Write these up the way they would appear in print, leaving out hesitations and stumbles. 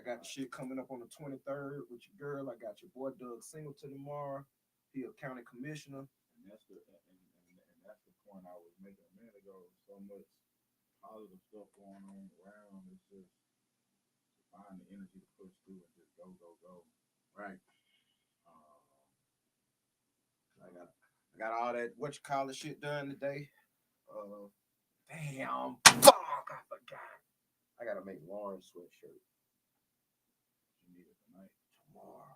got the shit coming up on the 23rd with your girl. I got your boy Doug Singleton tomorrow. He a county commissioner. And that's the point I was making a minute ago. So much positive stuff going on around. It's just to find the energy to push through and just go. Right. I got all that what you call it shit done today. Damn, fuck, I forgot. I gotta make Lauren's sweatshirt. You need it tonight. Tomorrow.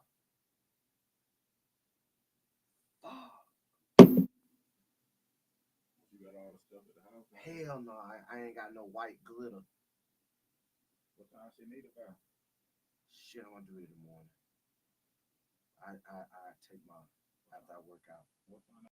You got all the stuff at the house? Hell no, I ain't got no white glitter. What time she need it by? Shit, I'm gonna do it in the morning. I take my after I work out. What time?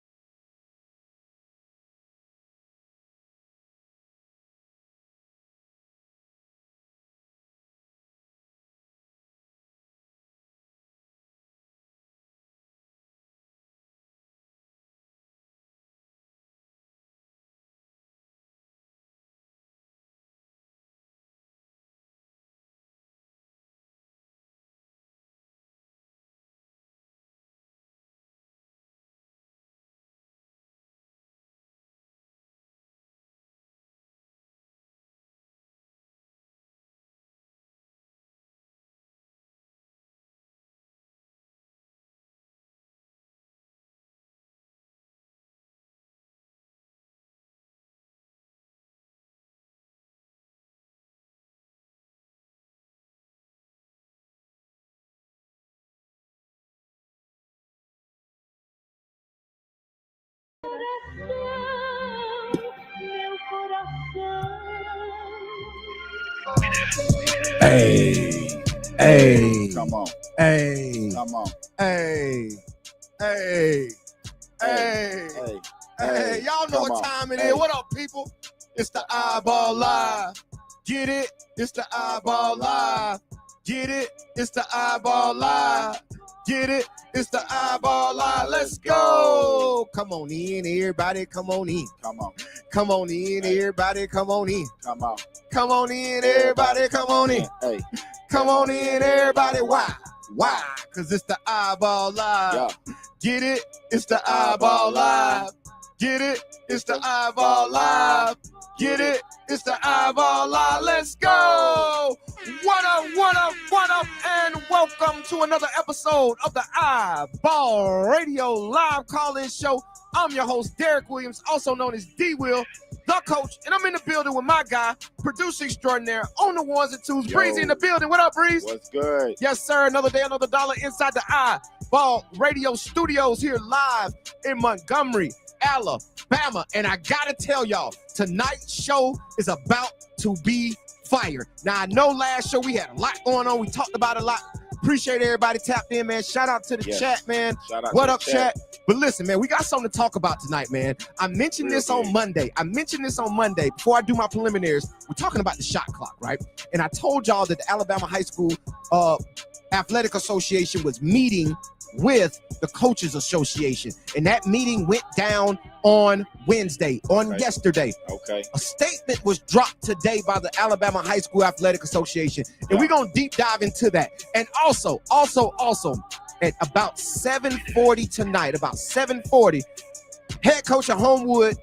Hey, come on, hey, come on, hey. Y'all know what time it is. What up, people? It's the iBall Live. Get it? It's the iBall Live. Get it? It's the iBall Live. Get it? It's the iBall Live. Let's go. Come on in, everybody. Come on in. come on, Come on in, everybody. Come on in. come on. Come on in, everybody. Come on in. Hey, Come on in, everybody. Why? Why? Because it's the iBall Live. yeah. Get it? It's the iBall Live. Get it? It's the iBall Live. Get it? It's the iBall Live. Let's go. What up, and welcome to another episode of the iBall Radio Live Call-In Show. I'm your host, Derek Williams, also known as D-Will, the coach, and I'm in the building with my guy, producer extraordinaire, on the ones and twos, Yo. Breezy in the building. What up, Breeze? What's good? Yes, sir. Another day, another dollar inside the iBall Radio Studios here live in Montgomery, Alabama. And I gotta tell y'all, tonight's show is about to be fire. Now, I know last show we had a lot going on. We talked about a lot. Appreciate everybody tapped in, man. Shout out to the chat, man. Shout out What to up, the chat? But listen, man, we got something to talk about tonight, man. I mentioned Real this on big. Monday. Before I do my preliminaries. We're talking about the shot clock, right? And I told y'all that the Alabama High School Athletic Association was meeting with the Coaches Association. And that meeting went down on Wednesday, yesterday. Okay. A statement was dropped today by the Alabama High School Athletic Association, and we're going to deep dive into that. And also, at about 7:40 tonight, about 7:40, head coach of Homewood,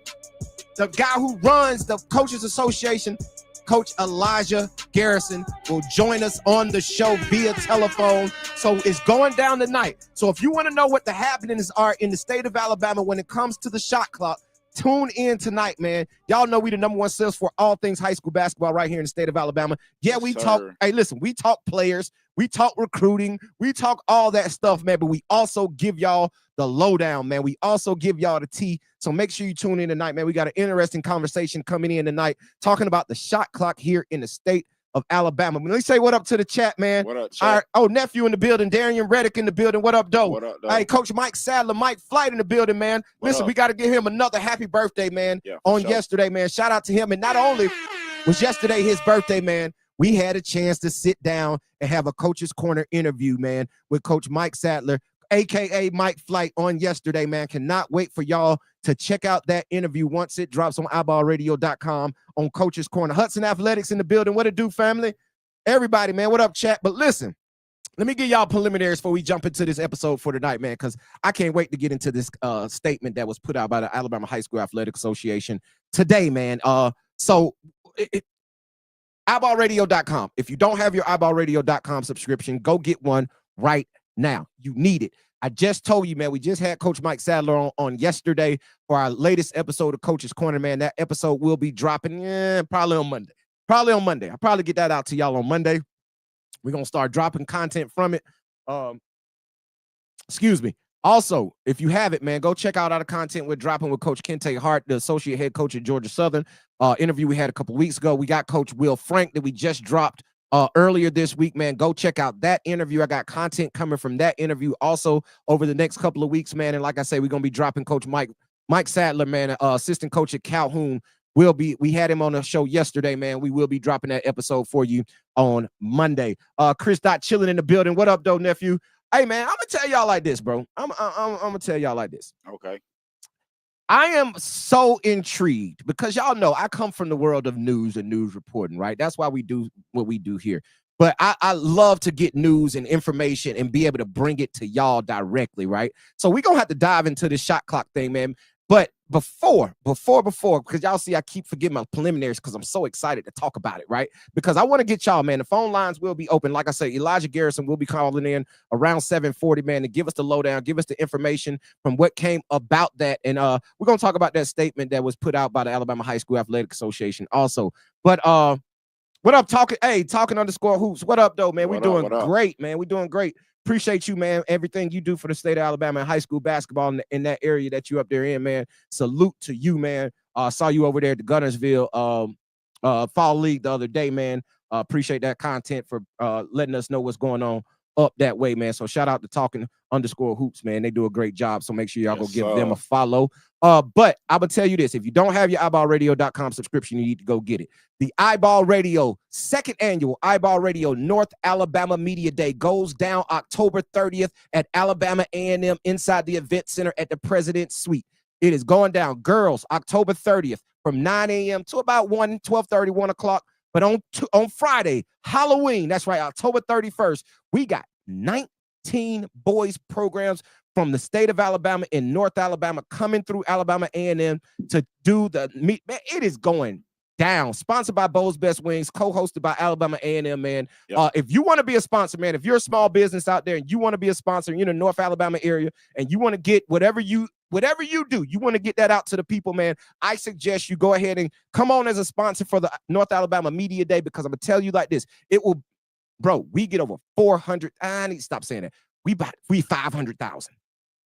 the guy who runs the Coaches Association, Coach Elijah Garrison, will join us on the show via telephone. So it's going down tonight. So if you want to know what the happenings are in the state of Alabama when it comes to the shot clock, tune in tonight, man. Y'all know we the number one source for all things high school basketball right here in the state of Alabama. Yeah, we talk. Hey, listen, we talk players, we talk recruiting, we talk all that stuff, man. But we also give y'all the lowdown, man. We also give y'all the tea. So make sure you tune in tonight, man. We got an interesting conversation coming in tonight, talking about the shot clock here in the state of Alabama. Let me say what up to the chat, man. What up, chat? All right. Oh, nephew in the building, Darian Reddick in the building. What up, Doe? What up, Doe? Hey, Coach Mike Sadler, Mike Flight in the building, man. Listen, we got to give him another happy birthday, man, on yesterday, man. Shout out to him. And not only was yesterday his birthday, man, we had a chance to sit down and have a Coach's Corner interview, man, with Coach Mike Sadler, a.k.a. Mike Flight, on yesterday, man. Cannot wait for y'all to check out that interview once it drops on iBallRadio.com on Coach's Corner. Hudson Athletics in the building. What it do, family? Everybody, man, what up, chat? But listen, let me give y'all preliminaries before we jump into this episode for tonight, man, because I can't wait to get into this statement that was put out by the Alabama High School Athletic Association today, man. So iBallRadio.com. If you don't have your iBallRadio.com subscription, go get one right now. You need it. I just told you, man, we just had Coach Mike Sadler on yesterday for our latest episode of Coach's Corner, man. That episode will be dropping probably on Monday. I'll probably get that out to y'all on Monday. We're going to start dropping content from it. Excuse me. Also, if you have it, man, go check out our content we're dropping with Coach Kente Hart, the associate head coach at Georgia Southern. Interview we had a couple weeks ago. We got Coach Will Frank that we just dropped earlier this week, man. Go check out that interview. I got content coming from that interview also over the next couple of weeks, man. And like I say, we're going to be dropping Coach Mike Sadler, man, assistant coach at Calhoun. We had him on the show yesterday, man. We will be dropping that episode for you on Monday. Chris Dot chilling in the building. What up, though, nephew? Hey, man, I'm gonna tell y'all like this, bro. I'm gonna tell y'all like this. Okay. I am so intrigued because y'all know I come from the world of news and news reporting, right? That's why we do what we do here. But I love to get news and information and be able to bring it to y'all directly, right? So we're gonna have to dive into this shot clock thing, man. But before, because y'all see I keep forgetting my preliminaries because I'm so excited to talk about it, right? Because I want to get y'all, man, the phone lines will be open. Like I say, Elijah Garrison will be calling in around 7:40, man, to give us the lowdown, give us the information from what came about that. And we're going to talk about that statement that was put out by the Alabama High School Athletic Association also. But what up, talking _ hoops? What up, though, man? We're doing great, man. We're doing great. Appreciate you, man. Everything you do for the state of Alabama and high school basketball in that area that you up there in, man. Salute to you, man. Saw you over there at the Gunnersville Fall League the other day, man. Appreciate that content for letting us know what's going on up that way, man. So shout out to talking _ hoops, man. They do a great job. So make sure y'all go give them a follow. But I'm gonna tell you this: if you don't have your iBallRadio.com subscription, you need to go get it. The iBall Radio second annual iBall Radio North Alabama Media Day goes down October 30th at Alabama A&M inside the event center at the President's Suite. It is going down, girls, October 30th from 9 a.m. to about 12:30, 1 o'clock. But on Friday, Halloween, that's right, October 31st, we got 19 boys programs from the state of Alabama in North Alabama coming through Alabama A&M to do the meet. Man, it is going down. Sponsored by Bo's Best Wings, co-hosted by Alabama A&M, man. Yep. If you want to be a sponsor, man, if you're a small business out there and you want to be a sponsor in the North Alabama area and you want to get whatever you do, you want to get that out to the people, man, I suggest you go ahead and come on as a sponsor for the North Alabama Media Day, because I'm going to tell you like this. It will, bro, we get over 400. I need to stop saying that. We 500,000.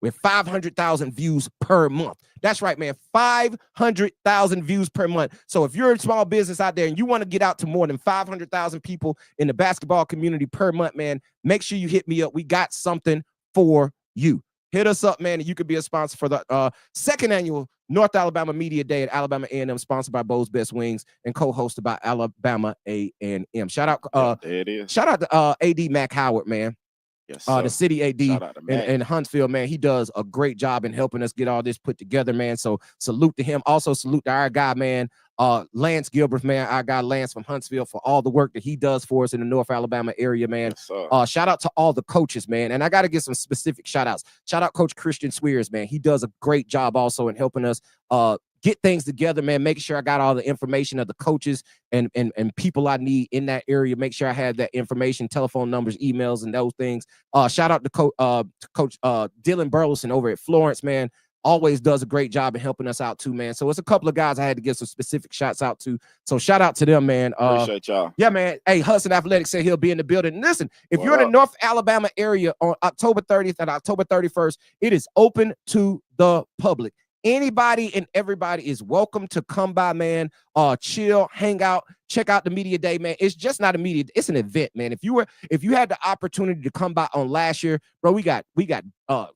We're 500,000 views per month. That's right, man. 500,000 views per month. So if you're a small business out there and you want to get out to more than 500,000 people in the basketball community per month, man, make sure you hit me up. We got something for you. Hit us up, man, and you could be a sponsor for the second annual North Alabama Media Day at Alabama A&M, sponsored by Bo's Best Wings and co-hosted by Alabama A&M. Shout out, there it is. Shout out to AD Mac Howard, man. Yes, the city AD in Huntsville, man. He does a great job in helping us get all this put together, man. So salute to him. Also salute to our guy, man, Lance Gilbert, man. Our guy Lance from Huntsville for all the work that he does for us in the North Alabama area, man. Yes, shout out to all the coaches, man. And I got to get some specific shout outs. Shout out Coach Christian Swears, man. He does a great job also in helping us get things together, man. Making sure I got all the information of the coaches and people I need in that area. Make sure I have that information, telephone numbers, emails, and those things. Shout out to Coach Dylan Burleson over at Florence, man. Always does a great job in helping us out too, man. So it's a couple of guys I had to give some specific shots out to. So shout out to them, man. Appreciate y'all. Yeah, man. Hey, Hudson Athletic said he'll be in the building. And listen, if you're in the North Alabama area on October 30th and October 31st, it is open to the public. Anybody and everybody is welcome to come by, man. Chill, hang out, check out the media day, man. It's just not a media, it's an event, man. If you had the opportunity to come by on last year, bro, we got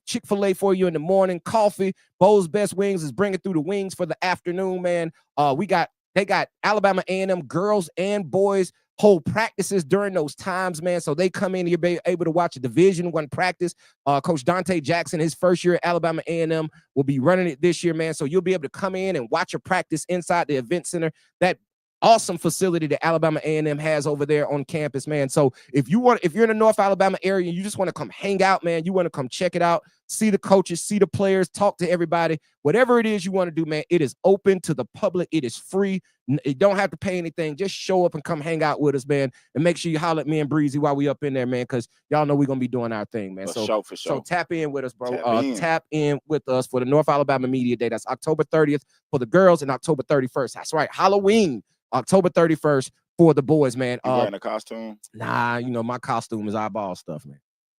Chick-fil-A for you in the morning, coffee. Bo's Best Wings is bringing through the wings for the afternoon, man. They got Alabama A&M girls and boys hold practices during those times, man. So they come in, you're able to watch a Division I practice. Coach Dante Jackson, his first year at Alabama A&M, will be running it this year, man. So you'll be able to come in and watch a practice inside the event center. That awesome facility that Alabama A&M has over there on campus, man. So if you're in the North Alabama area and you just want to come hang out, man, you want to come check it out, see the coaches, see the players, talk to everybody, whatever it is you want to do, man, it is open to the public. It is free. You don't have to pay anything. Just show up and come hang out with us, man. And make sure you holler at me and Breezy while we up in there, man, because y'all know we're going to be doing our thing, man. For sure. So tap in with us, bro. Tap in with us for the North Alabama Media Day. That's October 30th for the girls and October 31st. That's right. Halloween, October 31st for the boys, man. You wearing a costume? Nah, my costume is iBall stuff, man.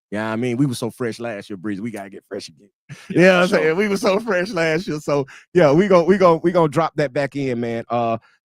Yeah, I mean, we were so fresh last year, Breeze. We gotta get fresh again. Yeah, I'm saying we were so fresh last year. So yeah, we gonna drop that back in, man.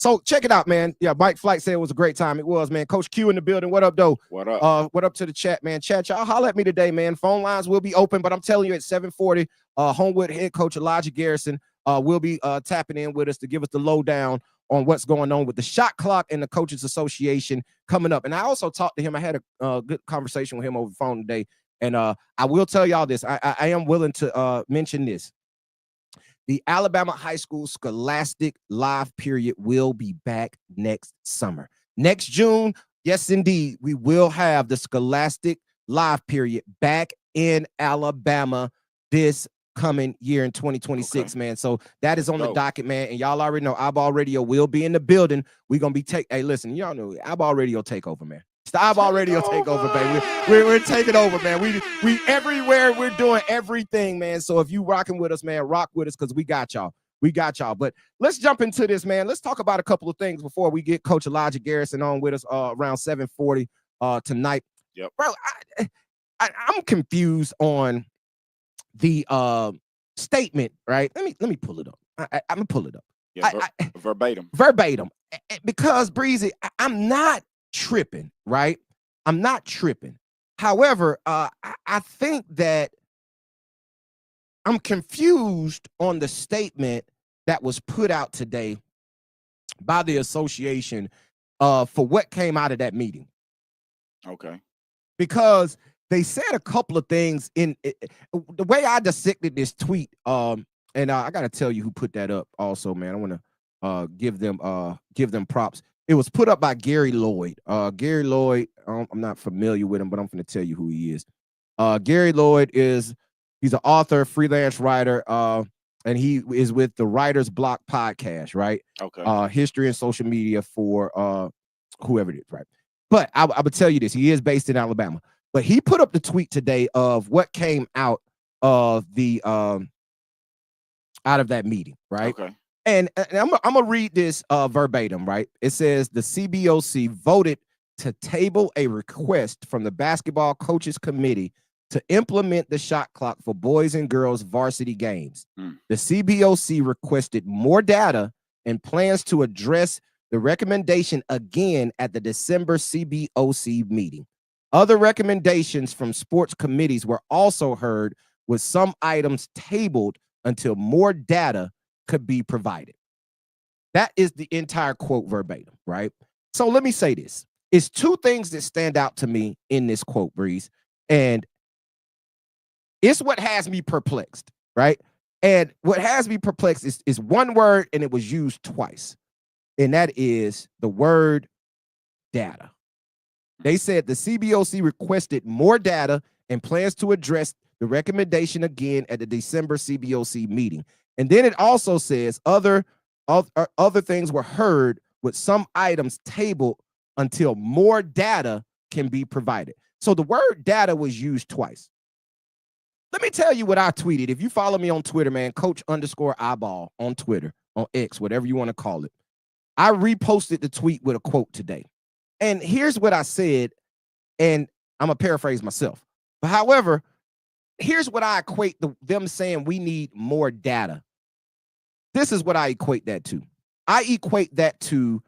So check it out, man. Yeah, Mike Flight said it was a great time. It was, man. Coach Q in the building. What up, though? What up? What up to the chat, man? Chat, y'all holler at me today, man. Phone lines will be open, but I'm telling you, at 7:40, Homewood head coach Elijah Garrison will be tapping in with us to give us the lowdown on what's going on with the shot clock and the Coaches Association coming up. And I also talked to him. I had a good conversation with him over the phone today. And I will tell y'all this. I am willing to mention this. The Alabama High School Scholastic Live Period will be back next summer. Next June, yes, indeed, we will have the Scholastic Live Period back in Alabama this coming year in 2026, man. So that is on the docket, man. And y'all already know iBall Radio will be in the building. We're gonna be hey, listen, y'all know iBall Radio takeover, man. It's the iBall Radio takeover, baby. We're taking over, man. We everywhere, we're doing everything, man. So if you rocking with us, man, rock with us, because we got y'all. But let's jump into this, man. Let's talk about a couple of things before we get Coach Elijah Garrison on with us around 7:40 tonight. Yep. Bro, I'm confused on the statement, right? Let me pull it up. I'm gonna pull it up. Yeah, verbatim, because Breezy, I'm not tripping, right? I'm not tripping. However, I think that I'm confused on the statement that was put out today by the association for what came out of that meeting. Okay. Because they said a couple of things in the way I dissected this tweet. And I got to tell you who put that up also, man. I want to give them props. It was put up by Gary Lloyd. Gary Lloyd, I'm not familiar with him, but I'm going to tell you who he is. Gary Lloyd he's an author, freelance writer, and he is with the Writer's Block podcast, right? Okay. History and social media for whoever it is, right? But I would tell you this. He is based in Alabama. But he put up the tweet today of what came out of the out of that meeting, right? Okay. And I'm gonna read this verbatim, right? It says the CBOC voted to table a request from the Basketball Coaches Committee to implement the shot clock for boys and girls varsity games. The CBOC requested more data and plans to address the recommendation again at the December CBOC meeting. Other recommendations from sports committees were also heard, with some items tabled until more data could be provided. That is the entire quote verbatim, right? So let me say this. It's two things that stand out to me in this quote, Breeze, and it's what has me perplexed, right? And what has me perplexed is one word, and it was used twice, and that is the word data. They said the CBOC requested more data and plans to address the recommendation again at the December CBOC meeting. And then it also says other things were heard, with some items tabled until more data can be provided. So the word data was used twice. Let me tell you what I tweeted. If you follow me on Twitter, man, Coach_iBall on Twitter, on X, whatever you want to call it. I reposted the tweet with a quote today. And here's what I said, and I'm going to paraphrase myself. But however, here's what I equate them saying we need more data. This is what I equate that to. I equate that to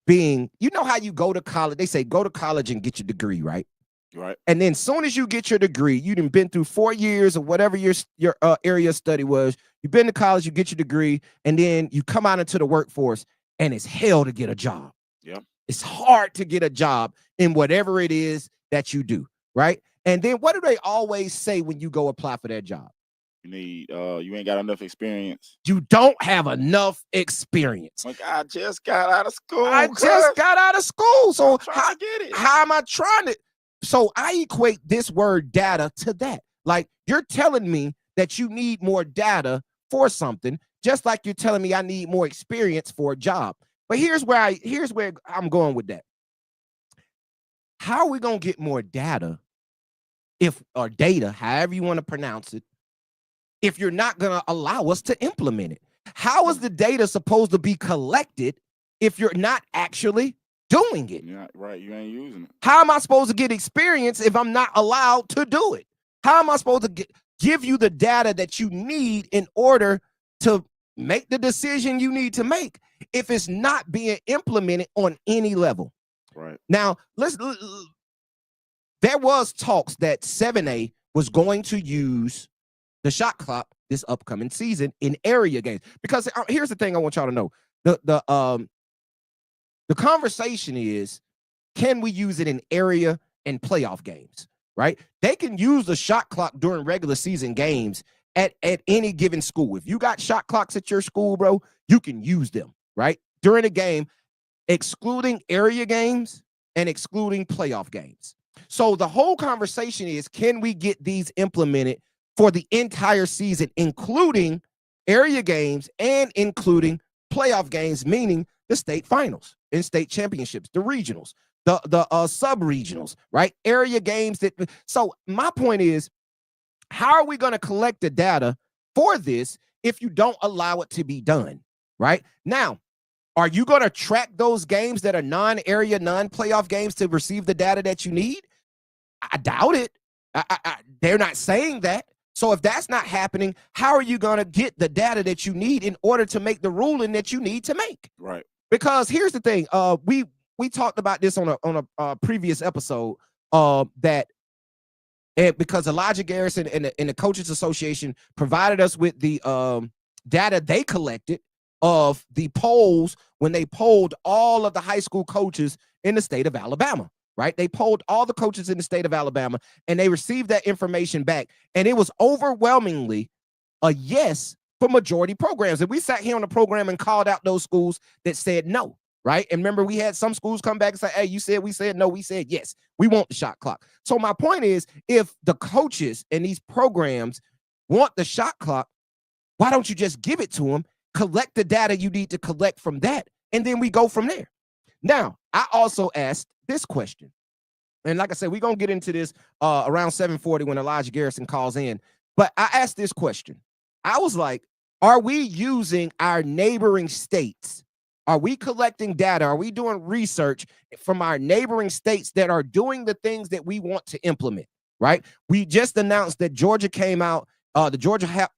being, you know how you go to college, they say go to college and get your degree, right? Right. And then as soon as you get your degree, you done been through 4 years or whatever your area of study was, you've been to college, you get your degree, and then you come out into the workforce, and it's hell to get a job. Yeah. It's hard to get a job in whatever it is that you do, right? And then what do they always say when you go apply for that job? You ain't got enough experience. You don't have enough experience. Like, I just got out of school. I just got out of school. So how get it? How am I trying to? So I equate this word data to that. Like, you're telling me that you need more data for something, just like you're telling me I need more experience for a job. But here's where I'm going with that. How are we gonna get more data or data, however you want to pronounce it, if you're not gonna allow us to implement it? How is the data supposed to be collected if you're not actually doing it? Yeah, right. You ain't using it. How am I supposed to get experience if I'm not allowed to do it? How am I supposed to give you the data that you need in order to make the decision you need to make if it's not being implemented on any level? Right. Now, there was talks that 7A was going to use the shot clock this upcoming season in area games. Because here's the thing I want y'all to know. The conversation is, can we use it in area and playoff games, right? They can use the shot clock during regular season games at any given school. If you got shot clocks at your school, bro, you can use them, right? During a game, excluding area games and excluding playoff games. So the whole conversation is, can we get these implemented for the entire season, including area games and including playoff games, meaning the state finals and state championships, the regionals, the sub-regionals, right? Area games. So my point is, how are we going to collect the data for this if you don't allow it to be done, right? Now, are you going to track those games that are non-area, non-playoff games to receive the data that you need? I doubt it. They're not saying that. So if that's not happening, how are you going to get the data that you need in order to make the ruling that you need to make? Right. Because here's the thing. We talked about this on a previous episode because Elijah Garrison and the Coaches Association provided us with the data they collected of the polls when they polled all of the high school coaches in the state of Alabama. Right? They polled all the coaches in the state of Alabama, and they received that information back. And it was overwhelmingly a yes for majority programs. And we sat here on the program and called out those schools that said no, right? And remember, we had some schools come back and say, hey, you said, we said no, we said yes. We want the shot clock. So my point is, if the coaches and these programs want the shot clock, why don't you just give it to them, collect the data you need to collect from that, and then we go from there. Now, I also asked this question, and like I said, we're going to get into this around 7:40 when Elijah Garrison calls in, but I asked this question. I was like, are we using our neighboring states? Are we collecting data? Are we doing research from our neighboring states that are doing the things that we want to implement, right? We just announced that Georgia came out, the Georgia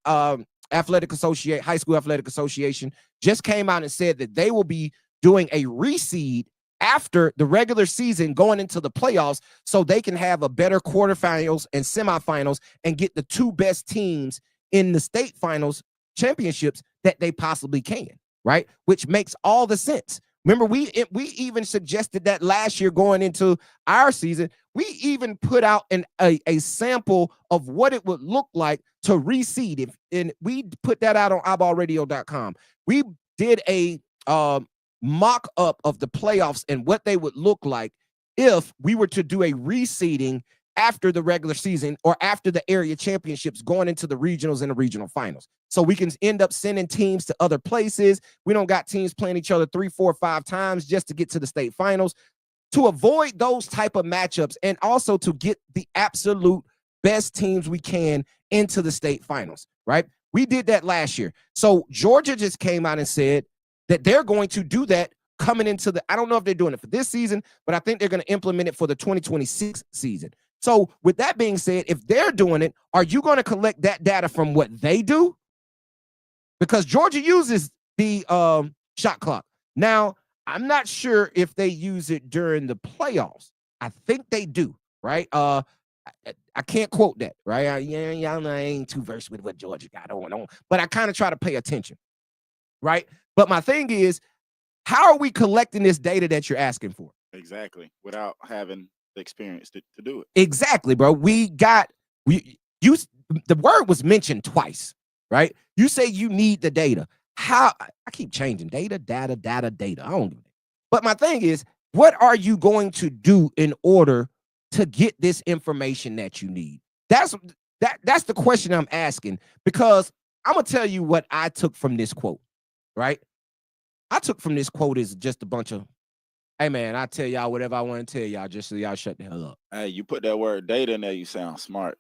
Athletic Association, High School Athletic Association just came out and said that they will be doing a reseed after the regular season going into the playoffs so they can have a better quarterfinals and semifinals and get the two best teams in the state finals championships that they possibly can, right? Which makes all the sense. Remember, we even suggested that last year going into our season. We even put out a sample of what it would look like to reseed. And we put that out on iBallradio.com. We did a mock up of the playoffs and what they would look like if we were to do a reseeding after the regular season or after the area championships going into the regionals and the regional finals. So we can end up sending teams to other places. We don't got teams playing each other 3, 4, 5 times just to get to the state finals, to avoid those type of matchups and also to get the absolute best teams we can into the state finals, right? We did that last year. So Georgia just came out and said that they're going to do that coming into I don't know if they're doing it for this season, but I think they're going to implement it for the 2026 season. So with that being said, if they're doing it, are you going to collect that data from what they do? Because Georgia uses the shot clock. Now, I'm not sure if they use it during the playoffs. I think they do, right? I can't quote that, right? Y'all know I ain't too versed with what Georgia got on, but I kind of try to pay attention, right? But my thing is, how are we collecting this data that you're asking for? Exactly. Without having the experience to do it. Exactly, bro. the word was mentioned twice, right? You say you need the data. How I keep changing data. I don't do that. But my thing is, what are you going to do in order to get this information that you need? That's the question I'm asking, because I'm gonna tell you what I took from this quote, right? I took from this quote is just a bunch of, hey man, I tell y'all whatever I want to tell y'all, just so y'all shut the hell up. Hey, you put that word data in there, you sound smart.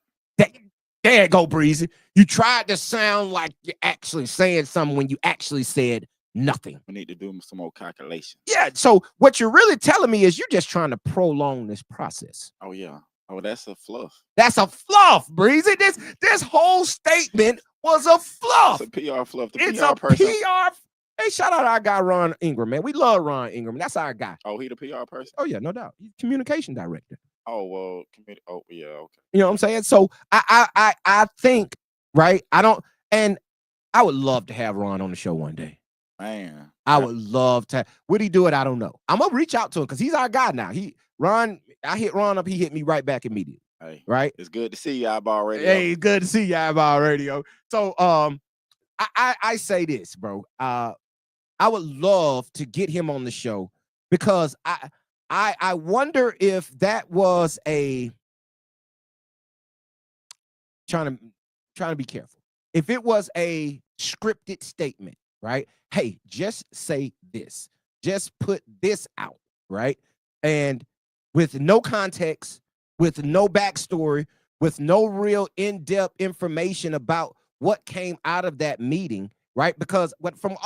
There you go, Breezy. You tried to sound like you're actually saying something when you actually said nothing. We need to do some more calculation. Yeah, so what you're really telling me is you're just trying to prolong this process. Oh, yeah. Oh, that's a fluff. That's a fluff, Breezy. This whole statement was a fluff. It's a PR fluff. It's a PR. Hey, shout out our guy Ron Ingram, man. We love Ron Ingram. That's our guy. Oh, he the PR person? Oh yeah, no doubt. He's communication director. Oh well, oh yeah, okay. You know what I'm saying? So I think, right. And I would love to have Ron on the show one day. Man, I would love to. Would he do it? I don't know. I'm gonna reach out to him because he's our guy now. I hit Ron up. He hit me right back immediately. Hey, right. It's good to see you, iBall Radio. Hey, it's good to see you, iBall Radio. So I say this, bro. I would love to get him on the show because I wonder if that was a trying to be careful. If it was a scripted statement, right? Hey, just say this. Just put this out, right? And with no context, with no backstory, with no real in-depth information about what came out of that meeting, right? Because from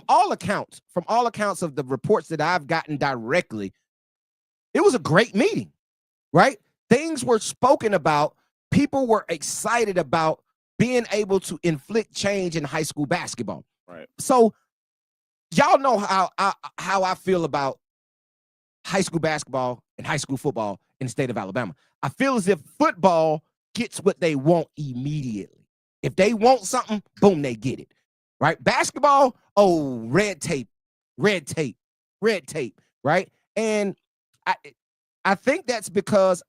all accounts of the reports that I've gotten directly, it was a great meeting, right? Things were spoken about. People were excited about being able to inflict change in high school basketball. Right. So y'all know how I feel about high school basketball and high school football in the state of Alabama. I feel as if football gets what they want immediately. If they want something, boom, they get it. Right? Basketball, oh, red tape, right? And I think that's because,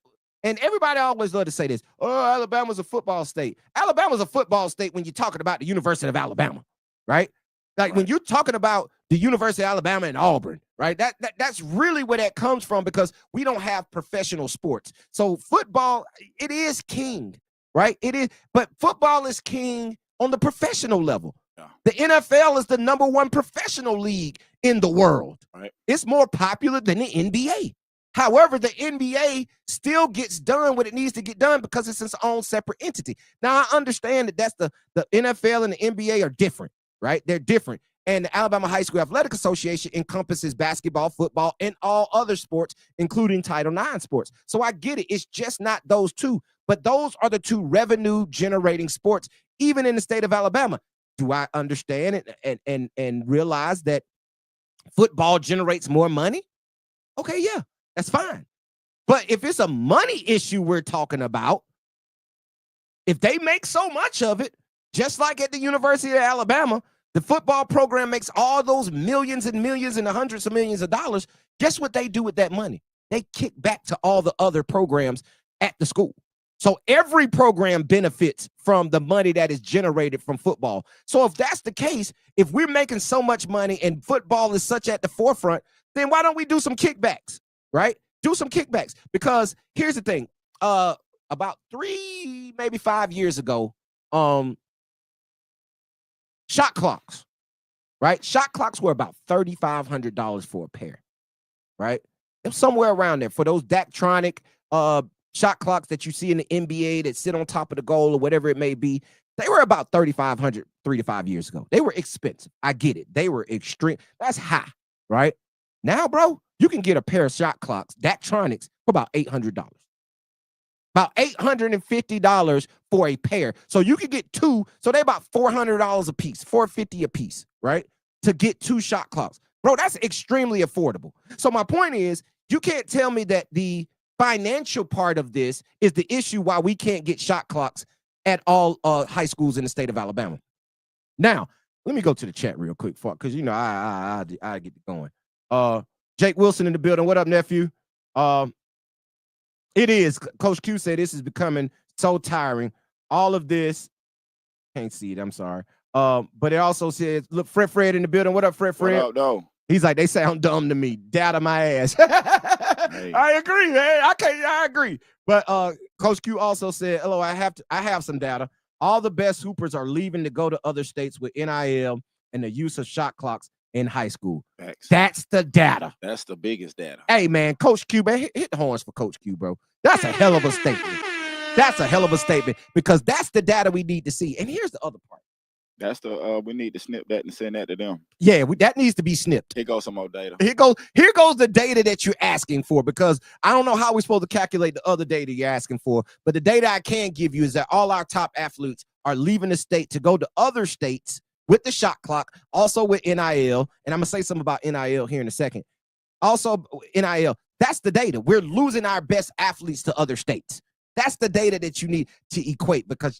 and everybody always love to say this, oh, Alabama's a football state. Alabama's a football state when you're talking about the University of Alabama, right? Like when you're talking about the University of Alabama and Auburn, right? That's really where that comes from, because we don't have professional sports. So football, it is king, right? It is, but football is king on the professional level. Yeah. The NFL is the #1 professional league in the world. Right. It's more popular than the NBA. However, the NBA still gets done what it needs to get done because it's its own separate entity. Now, I understand that that's the NFL and the NBA are different, right? They're different. And the Alabama High School Athletic Association encompasses basketball, football, and all other sports, including Title IX sports. So I get it. It's just not those two. But those are the two revenue-generating sports, even in the state of Alabama. Do I understand it and realize that football generates more money? Okay, yeah, that's fine. But if it's a money issue we're talking about, if they make so much of it, just like at the University of Alabama, the football program makes all those millions and millions and hundreds of millions of dollars. Guess what they do with that money? They kick back to all the other programs at the school. So every program benefits from the money that is generated from football. So if that's the case, if we're making so much money and football is such at the forefront, then why don't we do some kickbacks, right? Do some kickbacks. Because here's the thing. About 3, maybe 5 years ago, shot clocks, right? Shot clocks were about $3,500 for a pair, right? It was somewhere around there for those Daktronic shot clocks that you see in the NBA that sit on top of the goal or whatever it may be. They were about $3,500 3 to 5 years ago. They were expensive. I get it. They were extreme. That's high, right? Now, bro, you can get a pair of shot clocks, Daktronics, for about $800. About $850 for a pair. So you could get two. So they're about $400 a piece, $450 a piece, right? To get 2 shot clocks. Bro, that's extremely affordable. So my point is, you can't tell me that the financial part of this is the issue why we can't get shot clocks at all high schools in the state of Alabama. Now, let me go to the chat real quick, because you know I get going. Jake Wilson in the building. What up, nephew? It is. Coach Q said this is becoming so tiring. all of this, can't see it, I'm sorry. But it also says, look, Fred in the building. What up, Fred? What up, though? He's like, they sound dumb to me. Data my ass. Hey. I agree, man. I agree. But Coach Q also said, hello, I have some data. All the best hoopers are leaving to go to other states with NIL and the use of shot clocks in high school. Thanks. That's the data. That's the biggest data. Hey, man, Coach Q, man, hit the horns for Coach Q, bro. That's a hell of a statement. That's a hell of a statement because that's the data we need to see. And here's the other part. That's the we need to snip that and send that to them. Yeah, that needs to be snipped. Here goes some more data. Here goes the data that you're asking for, because I don't know how we're supposed to calculate the other data you're asking for, but the data I can give you is that all our top athletes are leaving the state to go to other states with the shot clock, also with NIL, and I'm gonna say something about NIL here in a second. Also, NIL, that's the data. We're losing our best athletes to other states. That's the data that you need to equate, because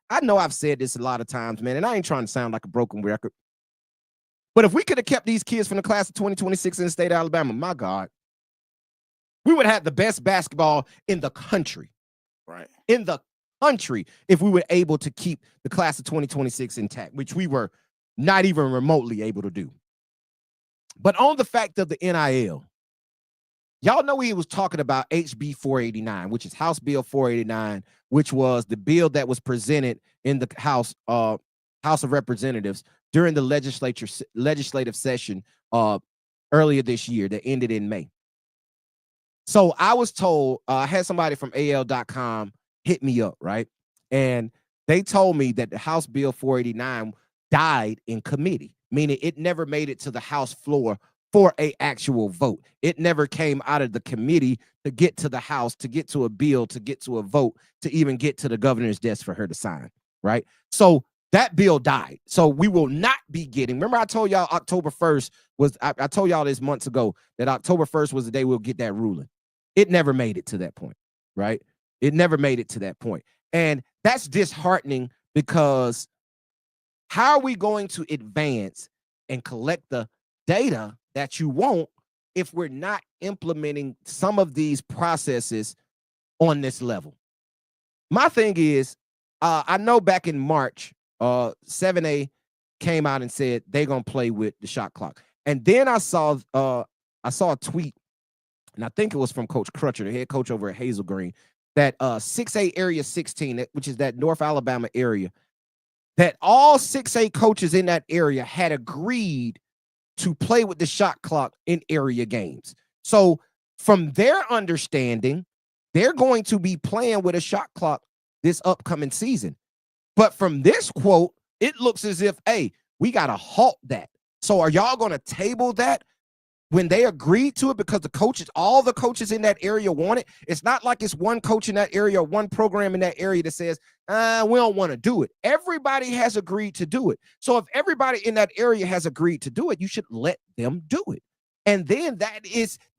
I know I've said this a lot of times, man, and I ain't trying to sound like a broken record. But if we could have kept these kids from the class of 2026 in the state of Alabama, my God, we would have had the best basketball in the country. Right. In the country, if we were able to keep the class of 2026 intact, which we were not even remotely able to do. But on the fact of the NIL, y'all know he was talking about HB 489, which is House Bill 489, which was the bill that was presented in the House of Representatives during the legislative session earlier this year that ended in May. So I was told, I had somebody from AL.com hit me up, right? And they told me that the House Bill 489 died in committee, meaning it never made it to the House floor for an actual vote. It never came out of the committee to get to the House, to get to a bill, to get to a vote, to even get to the governor's desk for her to sign, right? So that bill died. So we will not be getting, remember I told y'all October 1st was, I told y'all this months ago that October 1st was the day we'll get that ruling. It never made it to that point, right? It never made it to that point. And that's disheartening, because how are we going to advance and collect the data that you want if we're not implementing some of these processes on this level? My thing is, I know back in March, 7A came out and said they're gonna play with the shot clock, and then I saw a tweet, and I think it was from Coach Crutcher, the head coach over at Hazel Green, that 6A Area 16, which is that North Alabama area, that all 6A coaches in that area had agreed to play with the shot clock in area games. So from their understanding, they're going to be playing with a shot clock this upcoming season. But from this quote, it looks as if, hey, we got to halt that. So are y'all going to table that when they agreed to it? Because all the coaches in that area want it. It's not like it's one coach in that area or one program in that area that says, we don't want to do it. Everybody has agreed to do it. So if everybody in that area has agreed to do it, you should let them do it. And then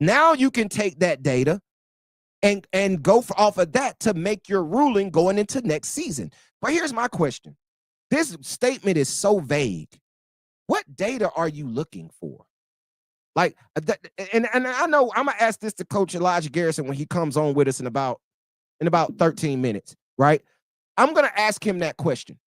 now you can take that data and go off of that to make your ruling going into next season. But here's my question. This statement is so vague. What data are you looking for? Like, and I know I'm gonna ask this to Coach Elijah Garrison when he comes on with us in about 13 minutes, right? I'm gonna ask him that question.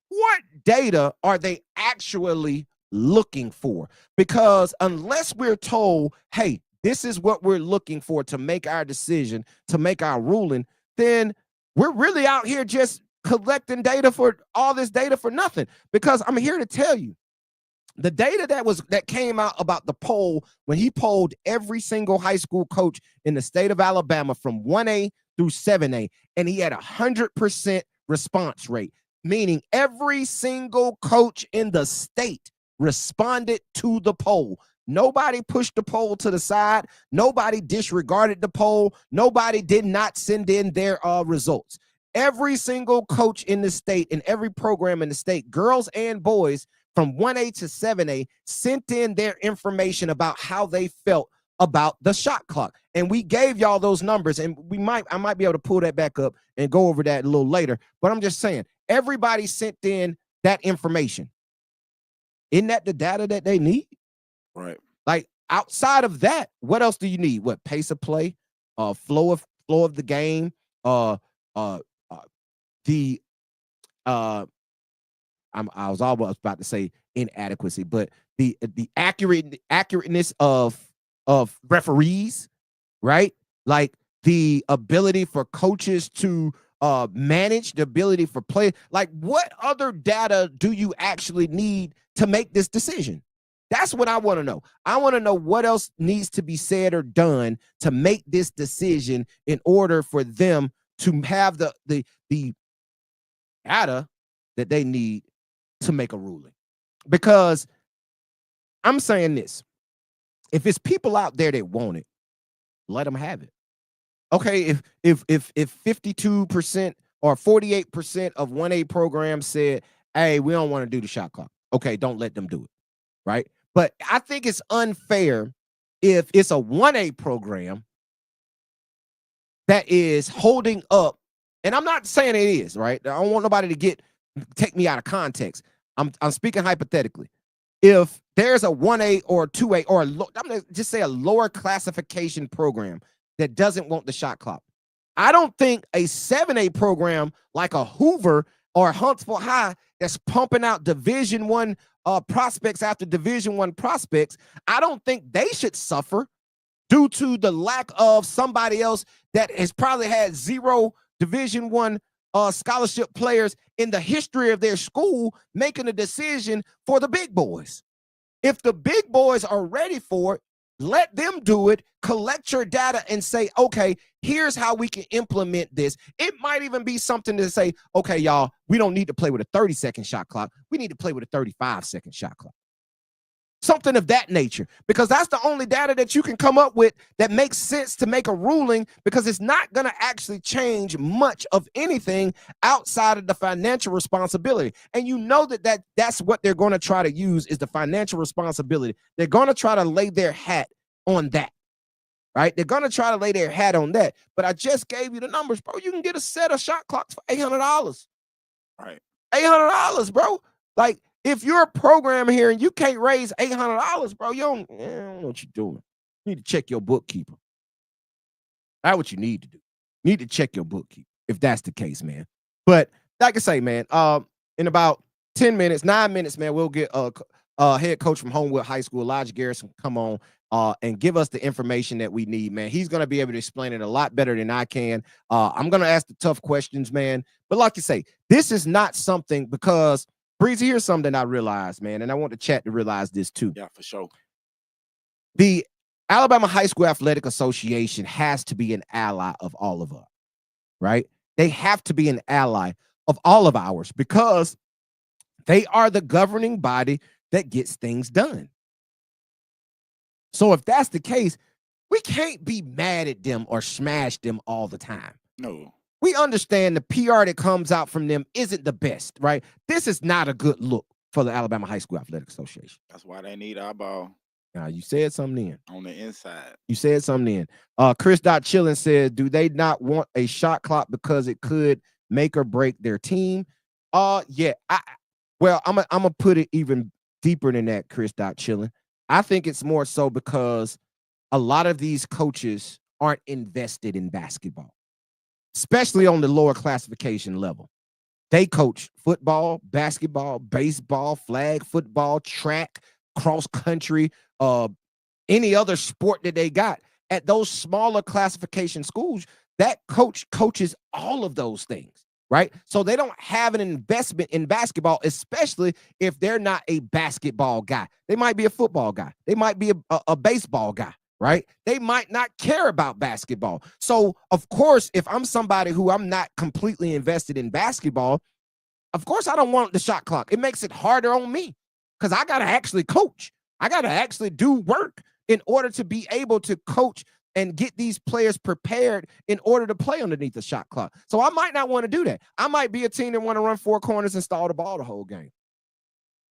What data are they actually looking for? Because unless we're told, hey, this is what we're looking for to make our decision, to make our ruling, then we're really out here just collecting data for all this data for nothing. Because I'm here to tell you, the data that came out about the poll, when he polled every single high school coach in the state of Alabama from 1A through 7A, and he had 100% response rate, meaning every single coach in the state responded to the poll. Nobody pushed the poll to the side. Nobody disregarded the poll. Nobody did not send in their results. Every single coach in the state and every program in the state, girls and boys, from 1A to 7A, sent in their information about how they felt about the shot clock. And we gave y'all those numbers, and I might be able to pull that back up and go over that a little later. But I'm just saying, everybody sent in that information. Isn't that the data that they need? Right. Like, outside of that, what else do you need? What, pace of play, flow of the game, the I was almost about to say inadequacy, but the accurateness of referees, right? Like the ability for coaches to manage, the ability for play. Like, what other data do you actually need to make this decision? That's what I want to know. I want to know what else needs to be said or done to make this decision in order for them to have the data that they need to make a ruling. Because I'm saying this, if it's people out there that want it, let them have it. Okay, if 52% or 48% of 1A programs said, hey, we don't want to do the shot clock. Okay, don't let them do it. Right. But I think it's unfair if it's a 1A program that is holding up, and I'm not saying it is, right? I don't want nobody to take me out of context. I'm speaking hypothetically. If there's a 1A or 2A or I'm going to just say a lower classification program that doesn't want the shot clock, I don't think a 7A program like a Hoover or Huntsville High that's pumping out Division I prospects after Division I prospects, I don't think they should suffer due to the lack of somebody else that has probably had 0 Division I scholarship players in the history of their school making a decision for the big boys. If the big boys are ready for it, let them do it, collect your data and say, okay, here's how we can implement this. It might even be something to say, okay, y'all, we don't need to play with a 30-second shot clock. We need to play with a 35-second shot clock. Something of that nature, because that's the only data that you can come up with that makes sense to make a ruling, because it's not going to actually change much of anything outside of the financial responsibility. And you know that's what they're going to try to use, is the financial responsibility. They're going to try to lay their hat on that, right? They're going to try to lay their hat on that. But I just gave you the numbers, bro. You can get a set of shot clocks for $800. Right. $800, bro. Like, if you're a programmer here and you can't raise $800, bro, you don't know what you're doing. You need to check your bookkeeper. That's what you need to do. You need to check your bookkeeper if that's the case, man. But like I say, man, in about 10 minutes, 9 minutes, man, we'll get a head coach from Homewood High School, Elijah Garrison, come on and give us the information that we need, man. He's going to be able to explain it a lot better than I can. I'm going to ask the tough questions, man. But like you say, this is not something, because Breezy, here's something I realized, man, and I want the chat to realize this too. Yeah, for sure. The Alabama High School Athletic Association has to be an ally of all of us, right? They have to be an ally of all of ours, because they are the governing body that gets things done. So if that's the case, we can't be mad at them or smash them all the time. No. We understand the PR that comes out from them isn't the best, right? This is not a good look for the Alabama High School Athletic Association. That's why they need iBall. Now, you said something in. On the inside. You said something in. Chris Chillin said, do they not want a shot clock because it could make or break their team? Yeah. I'm gonna put it even deeper than that, Chris Chillin. I think it's more so because a lot of these coaches aren't invested in basketball, especially on the lower classification level. They coach football, basketball, baseball, flag football, track, cross country, any other sport that they got at those smaller classification schools. That coach coaches all of those things, right? So they don't have an investment in basketball, especially if they're not a basketball guy. They might be a football guy. They might be a baseball guy, right? They might not care about basketball. So, of course, if I'm somebody who I'm not completely invested in basketball, of course I don't want the shot clock. It makes it harder on me because I got to actually coach. I got to actually do work in order to be able to coach and get these players prepared in order to play underneath the shot clock. So I might not want to do that. I might be a team that want to run 4 corners and stall the ball the whole game.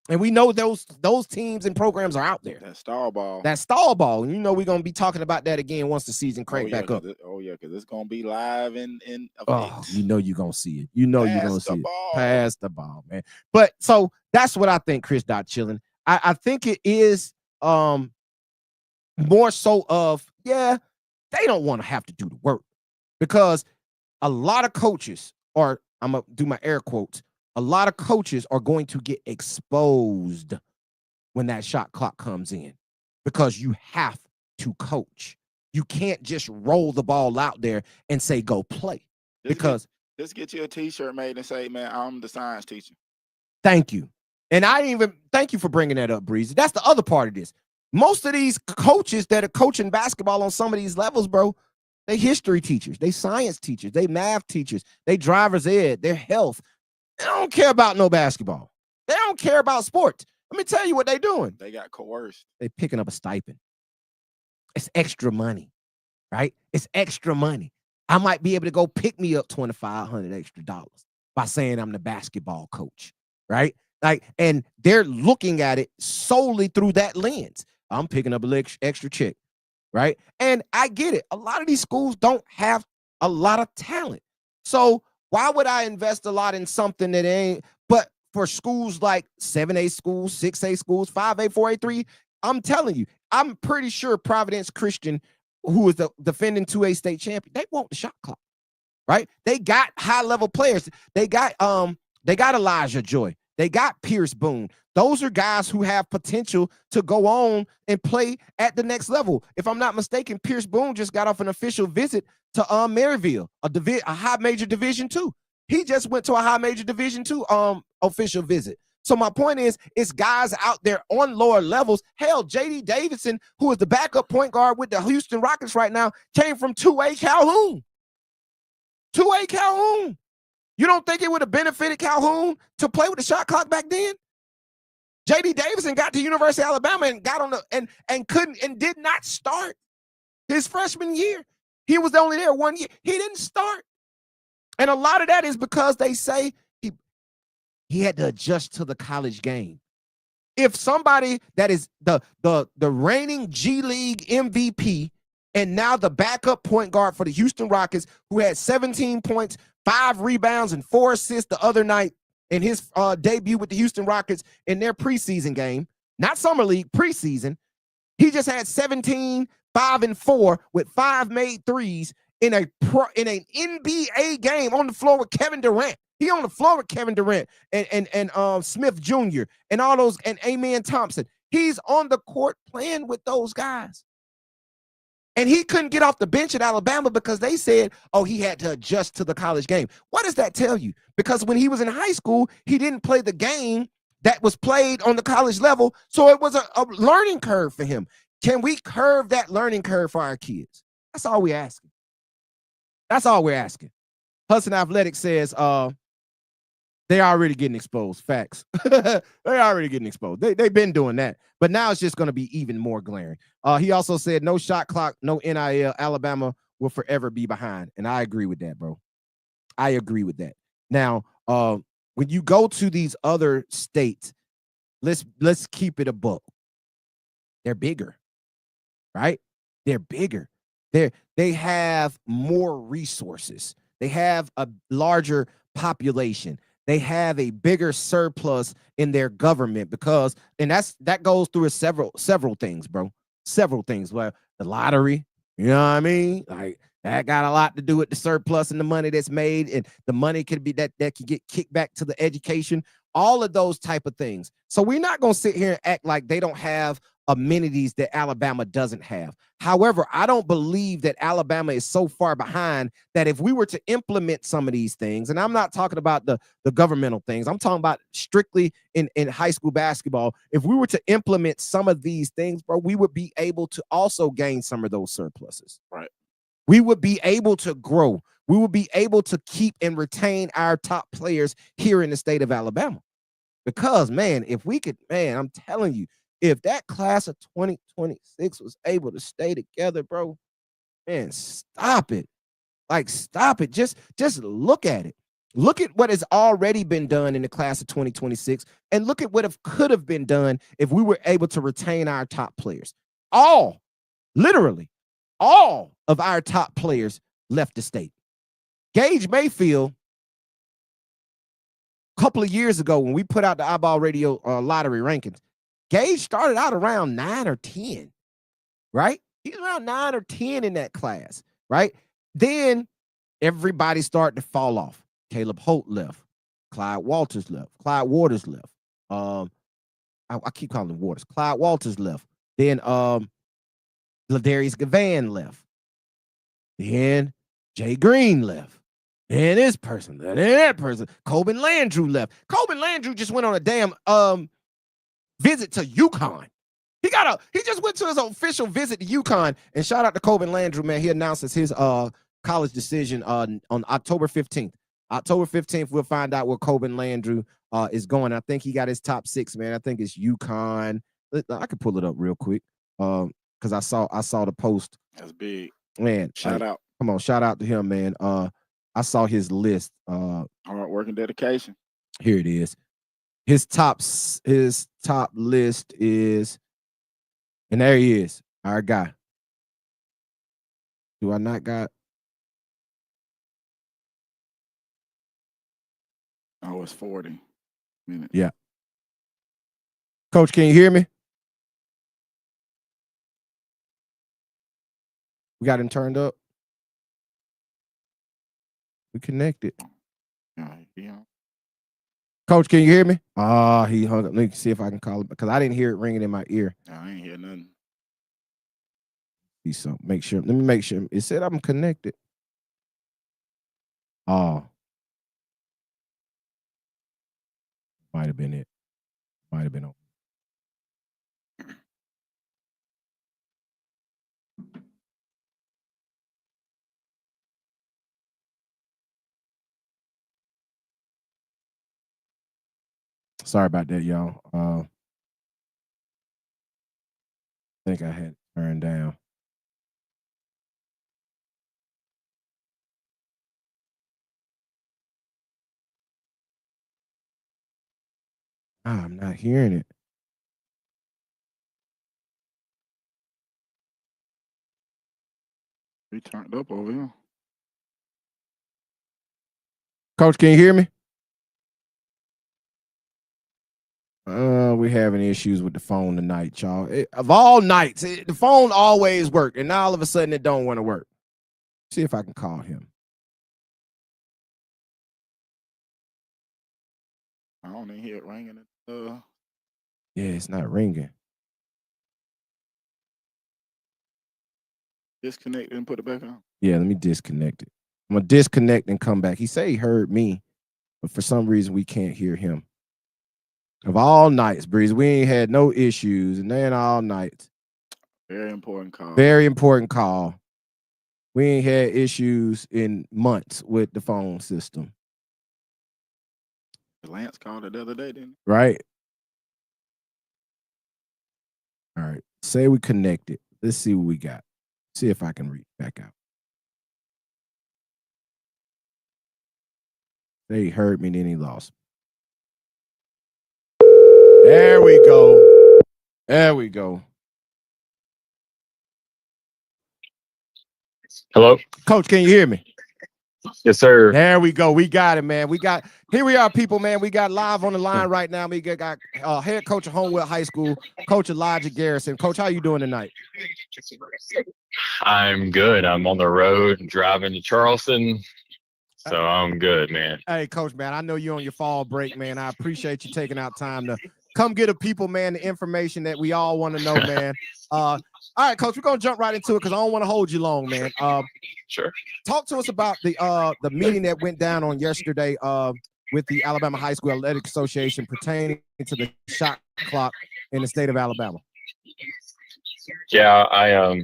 And we know those teams and programs are out there. That stall ball. That stall ball. And you know we're going to be talking about that again once the season crank back up. Because it's going to be live in you know you're going to see it. You know you're going to see it. Pass the ball, man. But so that's what I think, Chris Chillin. I think it is more so of, they don't want to have to do the work, because a lot of coaches are I'm going to do my air quotes. A lot of coaches are going to get exposed when that shot clock comes in because you have to coach. You can't just roll the ball out there and say, go play. Because just get you a t-shirt made and say, man, I'm the science teacher. Thank you. And I didn't even thank you for bringing that up, Breezy. That's the other part of this. Most of these coaches that are coaching basketball on some of these levels, bro, they history teachers, they science teachers, they math teachers, they driver's ed, their health. They don't care about no basketball. They don't care about sports. Let me tell you what they're doing. They got coerced. They're picking up a stipend. It's extra money, right? It's extra money. I might be able to go pick me up $2,500 extra by saying I'm the basketball coach, right? Like, and they're looking at it solely through that lens. I'm picking up an extra check, right? And I get it. A lot of these schools don't have a lot of talent. So why would I invest a lot in something that ain't? But for schools like 7A schools, 6A schools, 5A, 4A, 3, I'm telling you, I'm pretty sure Providence Christian, who is the defending 2A state champion, they want the shot clock, right? They got high-level players. They got Elijah Joy. They got Pierce Boone. Those are guys who have potential to go on and play at the next level. If I'm not mistaken, Pierce Boone just got off an official visit to Maryville, a high major Division II. He just went to a high major Division II official visit. So my point is, it's guys out there on lower levels. Hell, J.D. Davidson, who is the backup point guard with the Houston Rockets right now, came from 2A Calhoun. 2A Calhoun. You don't think it would have benefited Calhoun to play with the shot clock back then? J.D. Davidson got to University of Alabama and got on the and couldn't and did not start his freshman year. He was only there 1 year. He didn't start. And a lot of that is because they say he had to adjust to the college game. If somebody that is the reigning G League MVP and now the backup point guard for the Houston Rockets, who had 17 points, 5 rebounds, and 4 assists the other night in his debut with the Houston Rockets in their preseason game, not summer league, preseason, he just had 17, 5, and 4 with 5 made threes in an NBA game on the floor with Kevin Durant. He on the floor with Kevin Durant and Smith Jr. and all those, and Amen Thompson. He's on the court playing with those guys. And he couldn't get off the bench at Alabama because they said, oh, he had to adjust to the college game. What does that tell you? Because when he was in high school, he didn't play the game that was played on the college level. So it was a learning curve for him. Can we curve that learning curve for our kids? That's all we're asking. That's all we're asking. Hudson Athletics says, they're already getting exposed. Facts. They're already getting exposed. They've been doing that. But now it's just going to be even more glaring. He also said no shot clock, no NIL. Alabama will forever be behind. And I agree with that, bro. I agree with that. Now, when you go to these other states, let's keep it a book. They're bigger, right? They're bigger. They have more resources. They have a larger population. They have a bigger surplus in their government because, and that goes through several things, bro. Several things. Well, the lottery, you know what I mean? Like that got a lot to do with the surplus and the money that's made, and the money could be that can get kicked back to the education, all of those type of things. So we're not going to sit here and act like they don't have amenities that Alabama doesn't have. However, I don't believe that Alabama is so far behind that if we were to implement some of these things, and I'm not talking about the governmental things, I'm talking about strictly in high school basketball. If we were to implement some of these things, bro, we would be able to also gain some of those surpluses. Right. We would be able to grow. We would be able to keep and retain our top players here in the state of Alabama. Because, man, if we could, man, I'm telling you, if that class of 2026 was able to stay together, bro, man, stop it. Like, stop it. Just look at it. Look at what has already been done in the class of 2026, and look at what could have been done if we were able to retain our top players. Literally, all of our top players left the state. Gage Mayfield, a couple of years ago when we put out the iBall Radio lottery rankings, Gage started out around 9 or 10, right? He's around 9 or 10 in that class, right? Then everybody started to fall off. Caleb Holt left. Clyde Waters left. I keep calling him Waters. Clyde Walters left. Then Ladarius Gavan left. Then Jay Green left. Then this person. Then that person. Coben Landrew left. Coben Landrew just went on a damn visit to UConn. He just went to his official visit to UConn. And shout out to Coben Landrew, man. He announces his college decision on October 15th. October 15th, we'll find out where Coben Landrew is going. I think he got his top 6, man. I think it's UConn. I could pull it up real quick. Because I saw the post. That's big. Man. Shout out. Come on, shout out to him, man. I saw his list. Hard work and dedication. Here it is. His top list is, and there he is, our guy. Do I not got? Oh, it's 40 minutes. Yeah. Coach, can you hear me? We got him turned up. We connected. Yeah. Coach, can you hear me? He hung up. Let me see if I can call him because I didn't hear it ringing in my ear. I ain't hear nothing. See something. Make sure. Let me make sure. It said I'm connected. Oh. Might have been it. Might have been on. Sorry about that, y'all. I think I had it turned down. I'm not hearing it. We turned up over here. Coach, can you hear me? We having issues with the phone tonight, y'all. Of all nights, the phone always work, and now all of a sudden it don't want to work. See if I can call him. I don't even hear it ringing. Yeah, it's not ringing. Disconnect and put it back on. Yeah, let me disconnect it. I'm gonna disconnect and come back. He said he heard me, but for some reason we can't hear him. Of all nights, Breeze, we ain't had no issues, and then all nights. Very important call. Very important call. We ain't had issues in months with the phone system. Lance called it the other day, didn't he? Right. All right. Say we connected. Let's see what we got. See if I can reach back out. They heard me, then he lost. There we go. There we go. Hello? Coach, can you hear me? Yes, sir. There we go. We got it, man. Here we are, people, man. We got live on the line right now. We got head coach of Homewood High School, Coach Elijah Garrison. Coach, how you doing tonight? I'm good. I'm on the road driving to Charleston. So I'm good, man. Hey, Coach, man, I know you're on your fall break, man. I appreciate you taking out time to come get the people, man, the information that we all want to know, man. All right, Coach, we're going to jump right into it because I don't want to hold you long, man. Sure. Talk to us about the meeting that went down on yesterday with the Alabama High School Athletic Association pertaining to the shot clock in the state of Alabama. Yeah, I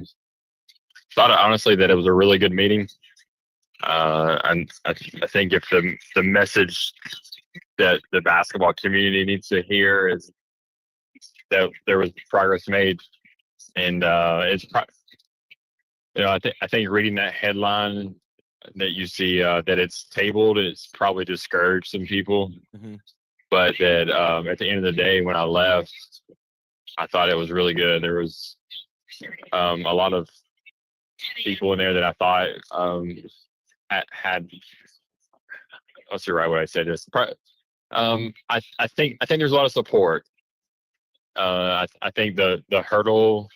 thought honestly that it was a really good meeting. And I think if the message that the basketball community needs to hear is that there was progress made, and it's I think reading that headline that you see that it's tabled, it's probably discouraged some people. Mm-hmm. But that at the end of the day, when I left, I thought it was really good. There was a lot of people in there that I thought had what's the right way I say this? I think there's a lot of support. I think the hurdle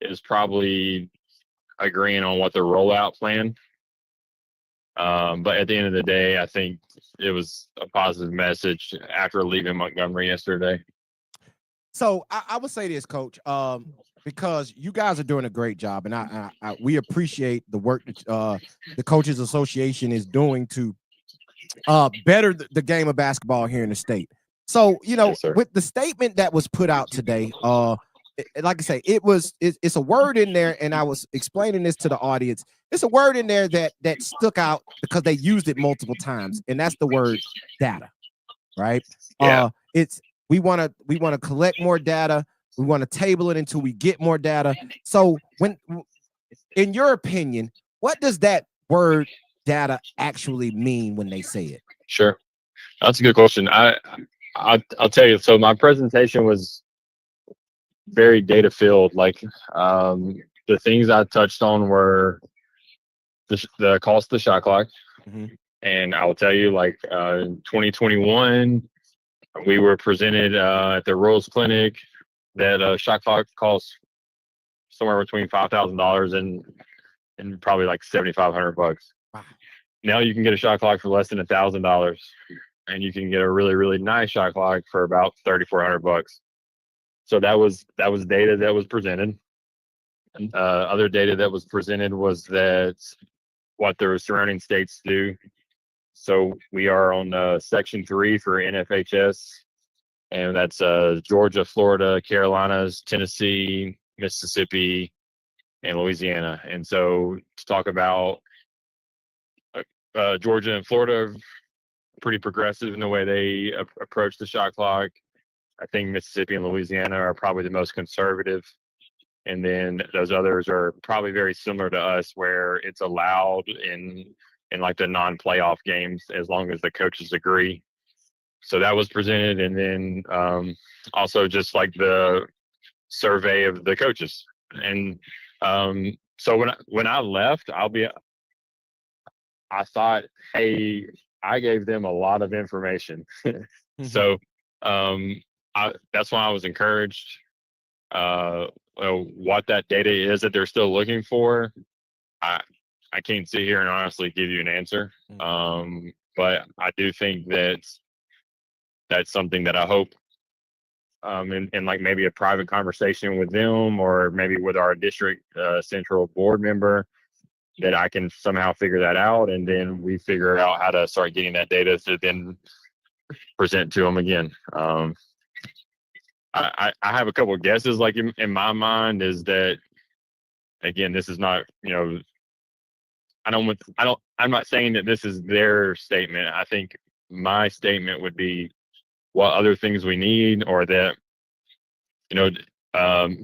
is probably agreeing on what the rollout plan But at the end of the day, I think it was a positive message after leaving Montgomery yesterday. So I would say this, Coach, because you guys are doing a great job, and we appreciate the work that the Coaches Association is doing to better the game of basketball here in the state. So, Yes, sir. with the statement that was put out today, like I say, it's a word in there, and I was explaining this to the audience. It's a word in there that stuck out because they used it multiple times, and that's the word data, right? Yeah. It's we want to collect more data. We want to table it until we get more data. So, in your opinion, what does that word data actually mean when they say it? Sure. That's a good question. I'll tell you. So my presentation was very data filled. Like the things I touched on were the cost of the shot clock, and I will tell you, like 2021, we were presented at the Royals Clinic that a shot clock costs somewhere between $5,000 and probably like $7,500. Wow. Now you can get a shot clock for less than $1,000, and you can get a really, really nice shot clock for about $3,400. So that was data that was presented. Other data that was presented was that what the surrounding states do. So we are on Section 3 for NFHS, and that's Georgia, Florida, Carolinas, Tennessee, Mississippi, and Louisiana. And so to talk about Georgia and Florida, pretty progressive in the way they approach the shot clock. I think Mississippi and Louisiana are probably the most conservative. And then those others are probably very similar to us, where it's allowed in like the non-playoff games as long as the coaches agree. So that was presented, and then also just like the survey of the coaches. And so when I left, I thought, hey, I gave them a lot of information. So that's why I was encouraged. What that data is that they're still looking for, I can't sit here and honestly give you an answer. But I do think that that's something that I hope in like maybe a private conversation with them, or maybe with our district central board member, that I can somehow figure that out, and then we figure out how to start getting that data to then present to them again. I have a couple of guesses, like in my mind, is that, again, this is not, I'm not saying that this is their statement. I think my statement would be what other things we need, or that,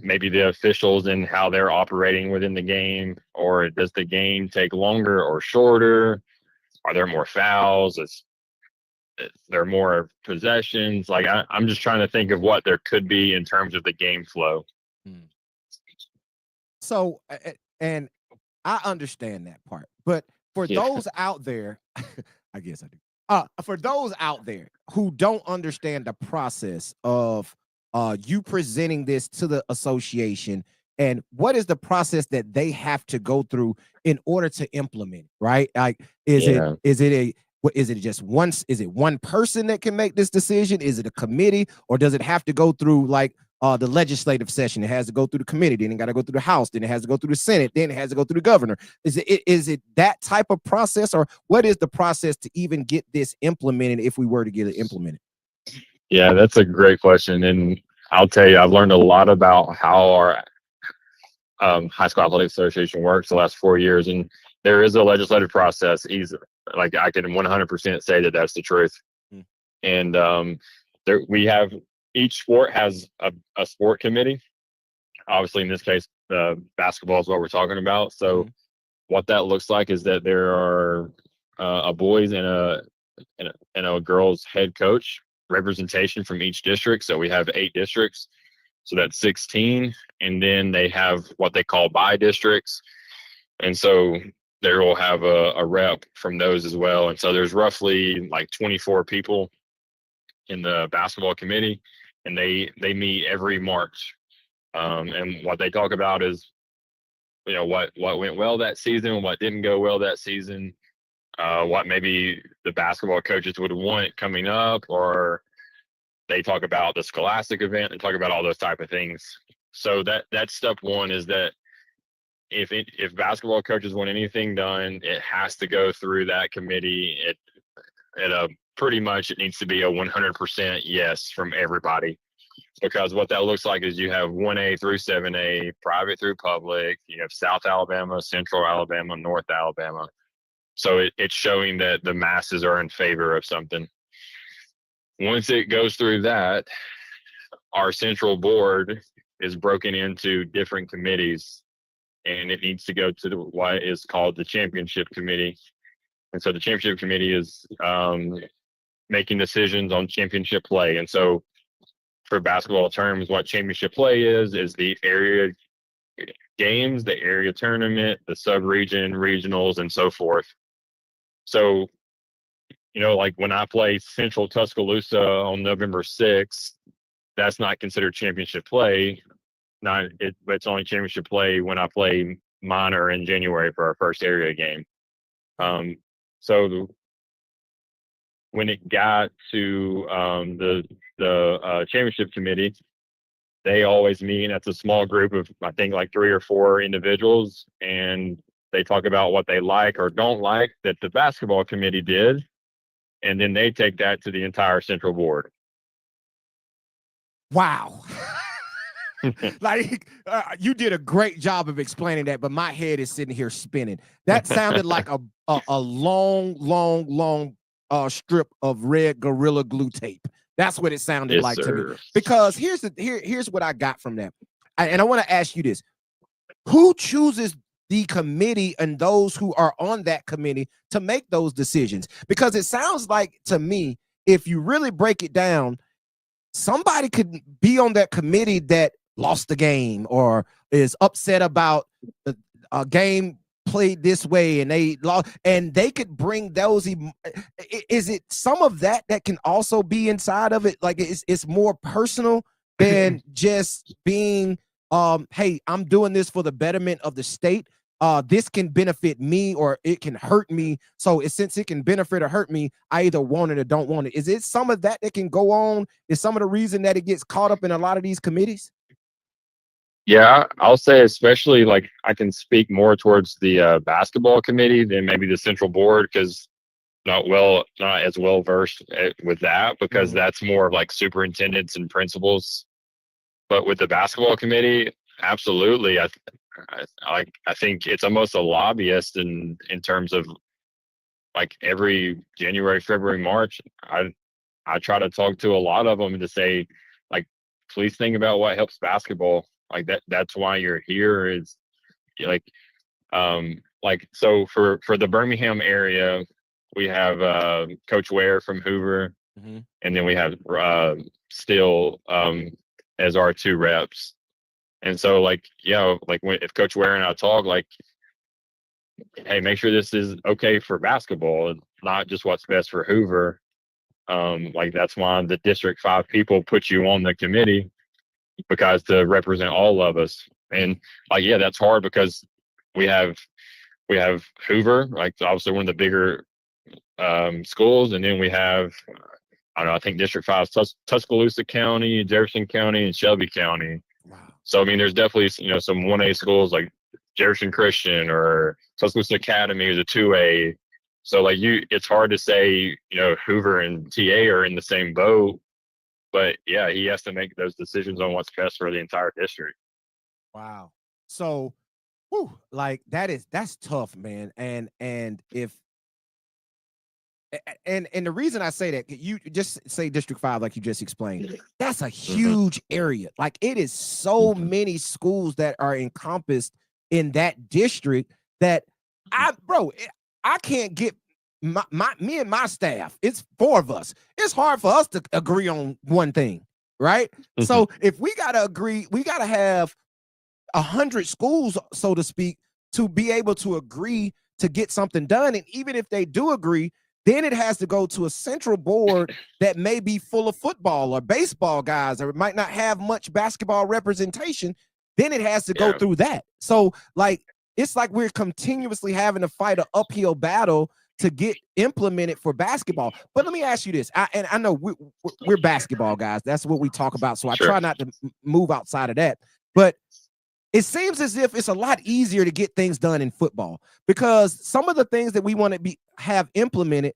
maybe the officials and how they're operating within the game, or does the game take longer or shorter? Are there more fouls? Is there more possessions? Like I'm just trying to think of what there could be in terms of the game flow. So, and I understand that part, but for those out there, I guess I do. For those out there who don't understand the process of you presenting this to the association, and what is the process that they have to go through in order to implement, right? Like, is it just once? Is it one person that can make this decision? Is it a committee, or does it have to go through like the legislative session? It has to go through the committee, then it got to go through the House, then it has to go through the Senate, then it has to go through the governor. Is it that type of process, or what is the process to even get this implemented if we were to get it implemented? Yeah, that's a great question, and I'll tell you, I've learned a lot about how our High School Athletic Association works the last 4 years, and there is a legislative process. Like I can 100% say that that's the truth. And we have, each sport has a sport committee. Obviously, in this case, basketball is what we're talking about. So what that looks like is that there are a boys and a girls head coach, representation from each district. So we have 8 districts. So that's 16. And then they have what they call by districts. And so they will have a rep from those as well. And so there's roughly like 24 people in the basketball committee, and they meet every March. And what they talk about is, what went well that season, what didn't go well that season. what maybe the basketball coaches would want coming up, or they talk about the scholastic event and talk about all those type of things. So that's step one, is that if basketball coaches want anything done, it has to go through that committee. Pretty much it needs to be a 100% yes from everybody, because what that looks like is you have 1A through 7A, private through public, you have South Alabama, Central Alabama, North Alabama. So it's showing that the masses are in favor of something. Once it goes through that, our central board is broken into different committees, and it needs to go to what is called the championship committee. And so the championship committee is making decisions on championship play. And so for basketball terms, what championship play is the area games, the area tournament, the sub-region, regionals, and so forth. So, like when I play Central Tuscaloosa on November 6th, that's not considered championship play. It's only championship play when I play minor in January for our first area game. So when it got to the championship committee, they always meet. That's a small group of, I think, like 3 or 4 individuals, and they talk about what they like or don't like that the basketball committee did, and then they take that to the entire central board. Wow. Like you did a great job of explaining that, but my head is sitting here spinning. That sounded like a long strip of red Gorilla Glue tape. That's what it sounded like to me. Because here's what I got from that. And I want to ask you this. Who chooses the committee and those who are on that committee to make those decisions? Because it sounds like to me, if you really break it down, somebody could be on that committee that lost the game or is upset about a game played this way and they lost, and they could bring those. Is it some of that can also be inside of it? Like it's more personal than just being, hey, I'm doing this for the betterment of the state. This can benefit me or it can hurt me. So since it can benefit or hurt me, I either want it or don't want it. Is it some of that can go on? Is some of the reason that it gets caught up in a lot of these committees? Yeah, I'll say especially like I can speak more towards the basketball committee than maybe the central board, because not as well versed with that, because that's more of like superintendents and principals. But with the basketball committee, absolutely, I think it's almost a lobbyist in terms of like every January, February, March, I try to talk to a lot of them to say, like, please think about what helps basketball. Like that's why you're here, is like so for the Birmingham area, we have Coach Ware from Hoover, and then we have Steele as our 2 reps. And so like, if Coach Ware and I talk, like, hey, make sure this is okay for basketball and not just what's best for Hoover. Like that's why the District 5 people put you on the committee, because to represent all of us. And like, yeah, that's hard because we have Hoover, like obviously one of the bigger schools, and then we have I think District 5 Tuscaloosa County, Jefferson County, and Shelby County. Wow. So I mean, there's definitely some 1A schools like Jefferson Christian or Tuscaloosa Academy is a 2A. So like it's hard to say Hoover and TA are in the same boat. But yeah, he has to make those decisions on what's best for the entire district. Wow. So, like that's tough, man. And if and the reason I say that, you just say District 5, like you just explained, that's a huge area. Like it is so many schools that are encompassed in that district that I can't get me and my staff, it's 4 of us. It's hard for us to agree on one thing, right? So if we gotta agree, we gotta have 100 schools, so to speak, to be able to agree to get something done. And even if they do agree, then it has to go to a central board that may be full of football or baseball guys, or it might not have much basketball representation. Then it has to go through that. So like, it's like we're continuously having to fight an uphill battle to get implemented for basketball. But let me ask you this. I know we're basketball guys. That's what we talk about. So I try not to move outside of that. But it seems as if it's a lot easier to get things done in football, because some of the things that we want to have implemented,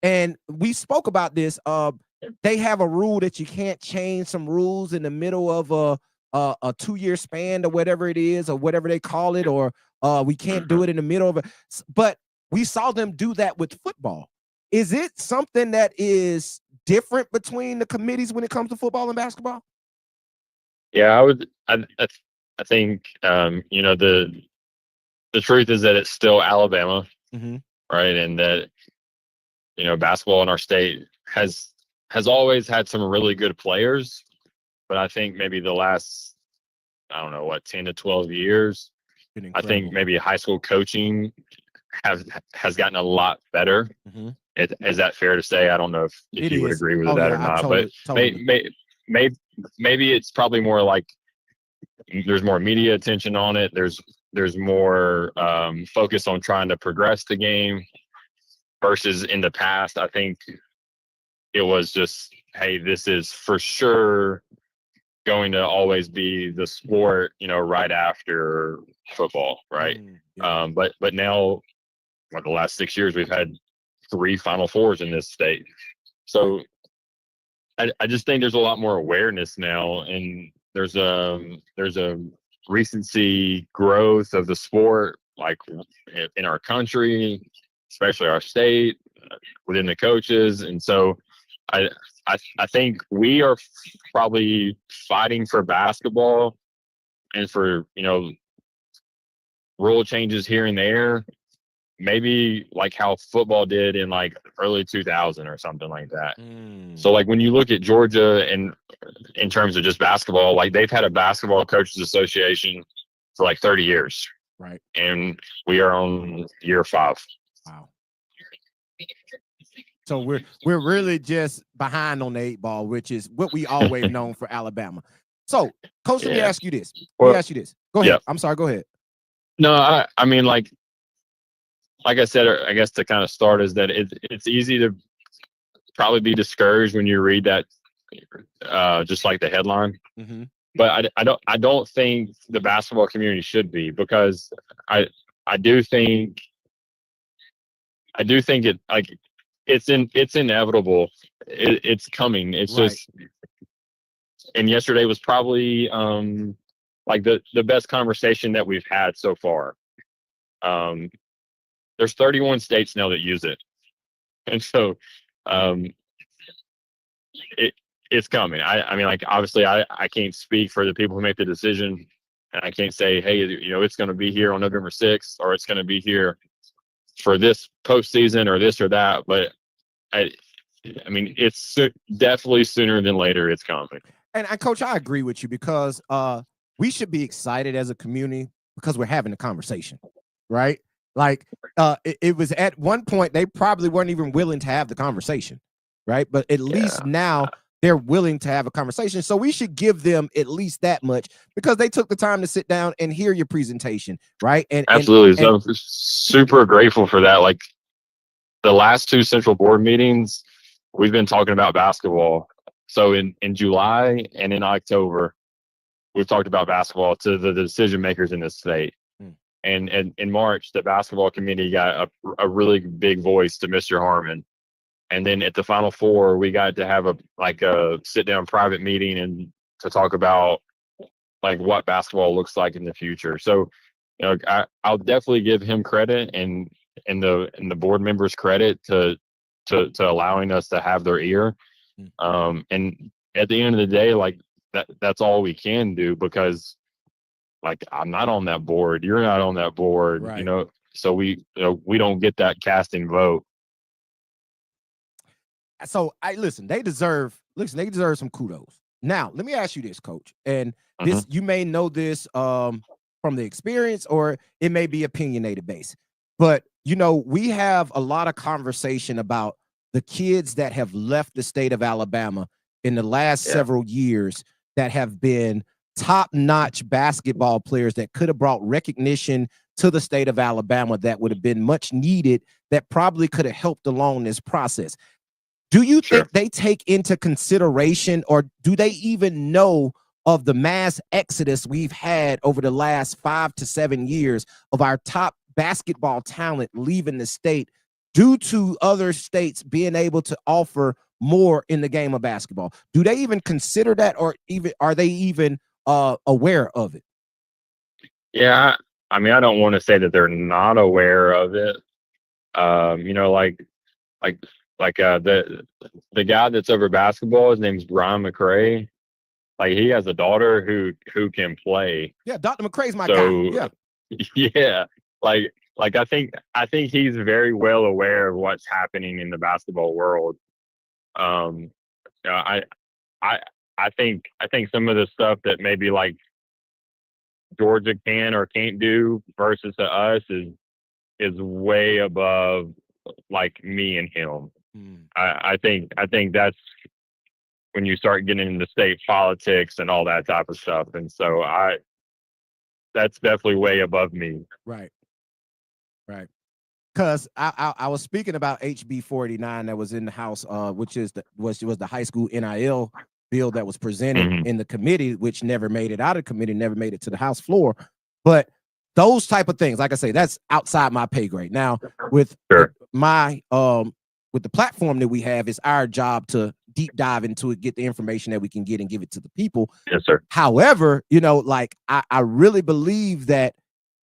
and we spoke about this, they have a rule that you can't change some rules in the middle of a 2-year span or whatever it is, or whatever they call it, or we can't do it in the middle of it. But we saw them do that with football. Is it something that is different between the committees when it comes to football and basketball? Yeah, I think you know, the truth is that it's still Alabama, right? And that, you know, basketball in our state has always had some really good players, but I think maybe the last, I don't know, what, 10 to 12 years, I think maybe high school coaching has gotten a lot better. Is that fair to say? I don't know if you would agree with that or not, but maybe it's probably more like there's more media attention on it. There's more focus on trying to progress the game versus in the past. I think it was just, hey, this is for sure going to always be the sport, you know, right after football, right? But now, like the last 6 years, we've had 3 Final Fours in this state. So I just think there's a lot more awareness now, and there's a recency growth of the sport, like in our country, especially our state, within the coaches. And so I think we are probably fighting for basketball and for, you know, rule changes here and there, maybe like how football did in like early 2000 or something like that. So like when you look at Georgia and in terms of just basketball, like they've had a basketball coaches association for like 30 years. Right. And we are on year 5. Wow. So we're really just behind on the 8 ball, which is what we always known for Alabama. So, Coach, let me ask you this. Go ahead. Yeah. I'm sorry. Go ahead. No, I mean, like I said, I guess to kind of start is that it's easy to probably be discouraged when you read that, just like the headline. But I don't think the basketball community should be, because I do think it, like, it's inevitable. It's coming. It's right. Just, and yesterday was probably like the best conversation that we've had so far. There's 31 states now that use it, and so it's coming. I mean, like, obviously I can't speak for the people who make the decision, and I can't say, hey, you know, it's going to be here on November 6th, or it's going to be here for this postseason or this or that. But I mean, it's definitely sooner than later it's coming. And Coach, I agree with you, because we should be excited as a community because we're having a conversation, right? Like it was at one point they probably weren't even willing to have the conversation, right? But at least now they're willing to have a conversation. So we should give them at least that much, because they took the time to sit down and hear your presentation, right? And absolutely. So I'm super grateful for that. Like the last 2 central board meetings, we've been talking about basketball. So in July and in October, we've talked about basketball to the decision makers in this state. And in March, the basketball committee got a really big voice to Mr. Harmon. And then at the Final Four, we got to have a sit down private meeting and to talk about like what basketball looks like in the future. So, you know, I'll definitely give him credit and the board members credit to allowing us to have their ear. And at the end of the day, like that's all we can do, because like I'm not on that board, you're not on that board, right. You know, so we don't get that casting vote. So they deserve some kudos. Now, let me ask you this, Coach, and this, you may know this from the experience, or it may be opinionated based, but you know, we have a lot of conversation about the kids that have left the state of Alabama in the last several years that have been top-notch basketball players that could have brought recognition to the state of Alabama that would have been much needed, that probably could have helped along this process. Do you think they take into consideration, or do they even know of the mass exodus we've had over the last 5 to 7 years of our top basketball talent leaving the state due to other states being able to offer more in the game of basketball? Do they even consider that, or even are they even aware of it? Yeah, I mean, I don't want to say that they're not aware of it. You know, like the guy that's over basketball, his name's Brian McCray. Like, he has a daughter who can play. Yeah, Dr. McCray's my guy. Yeah. Yeah. Like I think he's very well aware of what's happening in the basketball world. I think some of the stuff that maybe like Georgia can or can't do versus to us is way above like me and him. I think that's when you start getting into state politics and all that type of stuff. And so that's definitely way above me. Right. Because I was speaking about HB 49 that was in the House, which is was the high school NIL bill that was presented in the committee, which never made it out of committee, never made it to the House floor. But those type of things, like I say, that's outside my pay grade. Now, with my with the platform that we have, it's our job to deep dive into it, get the information that we can get and give it to the people. Yes, sir. However, you know, like I really believe that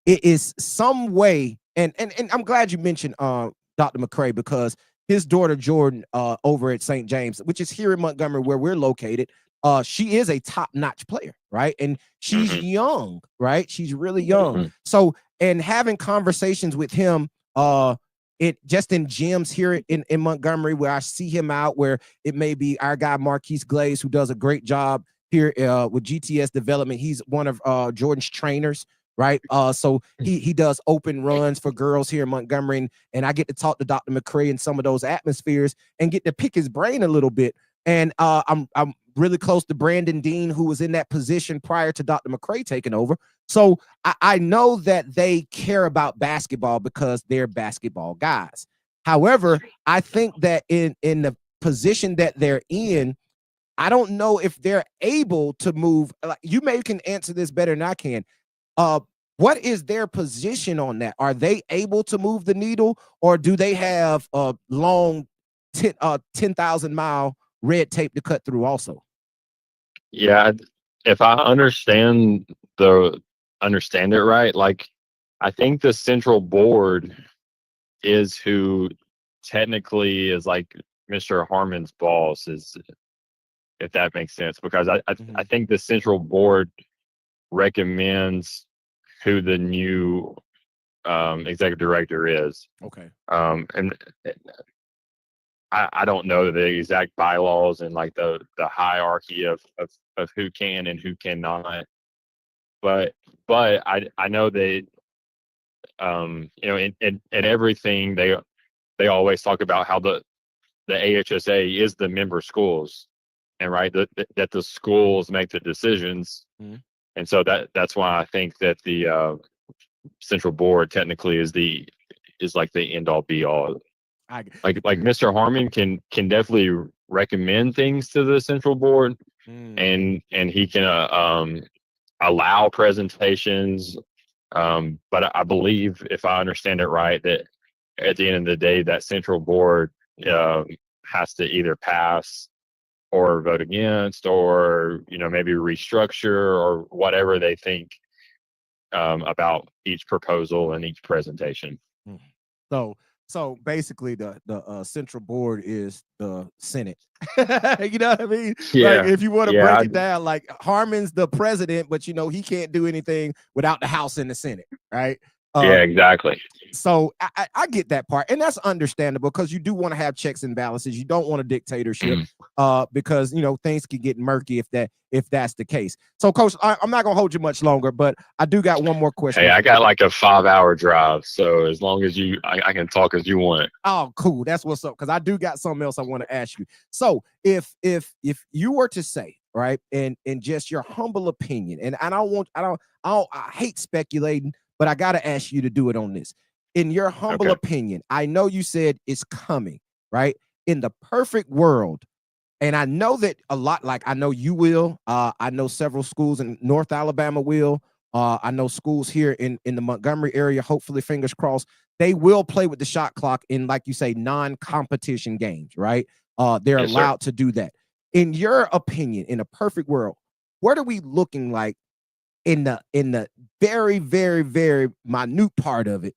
it is some way, and I'm glad you mentioned Dr. McCray, because his daughter Jordan over at St. James, which is here in Montgomery where we're located, she is a top-notch player, right? And she's young, right? She's really young. So, and having conversations with him, just in gyms here in Montgomery, where I see him out, where it may be our guy Marquise Glaze, who does a great job here with GTS development. He's one of Jordan's trainers, right? So he does open runs for girls here in Montgomery, and I get to talk to Dr. McCray in some of those atmospheres and get to pick his brain a little bit. And I'm really close to Brandon Dean, who was in that position prior to Dr. McCray taking over. So I know that they care about basketball because they're basketball guys. However, I think that in the position that they're in, I don't know if they're able to move. Like, you maybe can answer this better than I can. What is their position on that? Are they able to move the needle, or do they have a long 10,000-mile red tape to cut through also? Yeah, if I understand it right, like, I think the central board is who technically is like Mr. Harmon's boss, is, if that makes sense, because I think the central board recommends who the new executive director is. Okay. And I don't know the exact bylaws and like the hierarchy of who can and who cannot, but I know that you know, in everything they always talk about how the AHSA is the member schools, and right that the schools make the decisions, and so that's why I think that the central board technically is like the end all be all. Like Mr. Harmon can definitely recommend things to the central board, and he can allow presentations, but I believe, if I understand it right, that at the end of the day, that central board has to either pass or vote against, or, you know, maybe restructure or whatever they think about each proposal and each presentation. So basically, the central board is the Senate. You know what I mean? Yeah. Like, if you want to break it down, like, Harmon's the president, but, you know, he can't do anything without the House and the Senate, right? Yeah, exactly. So I get that part, and that's understandable, because you do want to have checks and balances. You don't want a dictatorship, because, you know, things can get murky if that's the case. So, Coach, I'm not gonna hold you much longer, but I do got one more question. Hey, I got like a 5-hour drive, so as long as I can talk as you want. Oh, cool. That's what's up, because I do got something else I want to ask you. So if you were to say, right? And just your humble opinion. And I hate speculating, but I gotta ask you to do it on this. In your humble opinion, I know you said it's coming, right? In the perfect world, and I know that a lot, like I know you will. I know several schools in North Alabama will. I know schools here in the Montgomery area, hopefully, fingers crossed, they will play with the shot clock in, like you say, non-competition games, right? They're allowed to do that. In your opinion, in a perfect world, what are we looking like in the very, very, very minute part of it?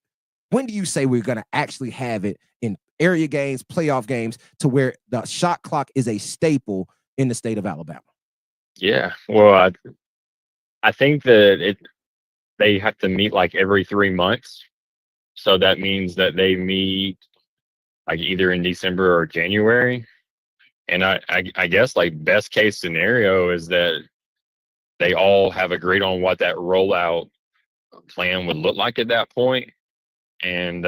When do you say we're going to actually have it in area games, playoff games, to where the shot clock is a staple in the state of Alabama? Yeah, well, I think that they have to meet like every 3 months. So that means that they meet like either in December or January. And I guess like best case scenario is that they all have agreed on what that rollout plan would look like at that point. And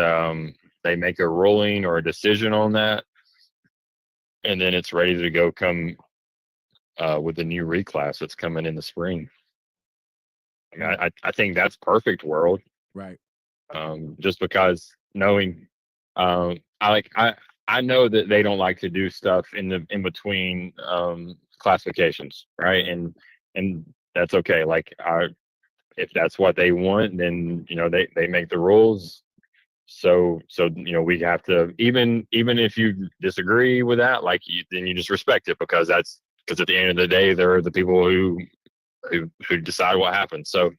they make a ruling or a decision on that. And then it's ready to go come with the new reclass that's coming in the spring. I think that's perfect world. Right. Just because knowing, I know that they don't like to do stuff in between classifications, right? And that's okay. Like, if that's what they want, then they make the rules. So we have to, even if you disagree with that, like then you just respect it, because at the end of the day, they're the people who decide what happens. So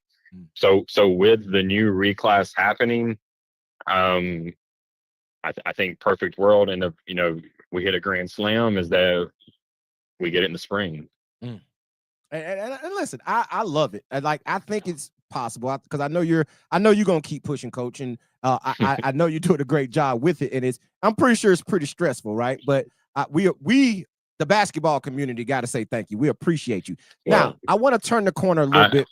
with the new reclass happening, I think perfect world, and we hit a grand slam, is that we get it in the spring. And listen, I love it. I think it's possible, because I know you're gonna keep pushing, Coach, and I know you're doing a great job with it. And I'm pretty sure it's pretty stressful, right? But we the basketball community got to say thank you. We appreciate you. Now, I want to turn the corner a little bit.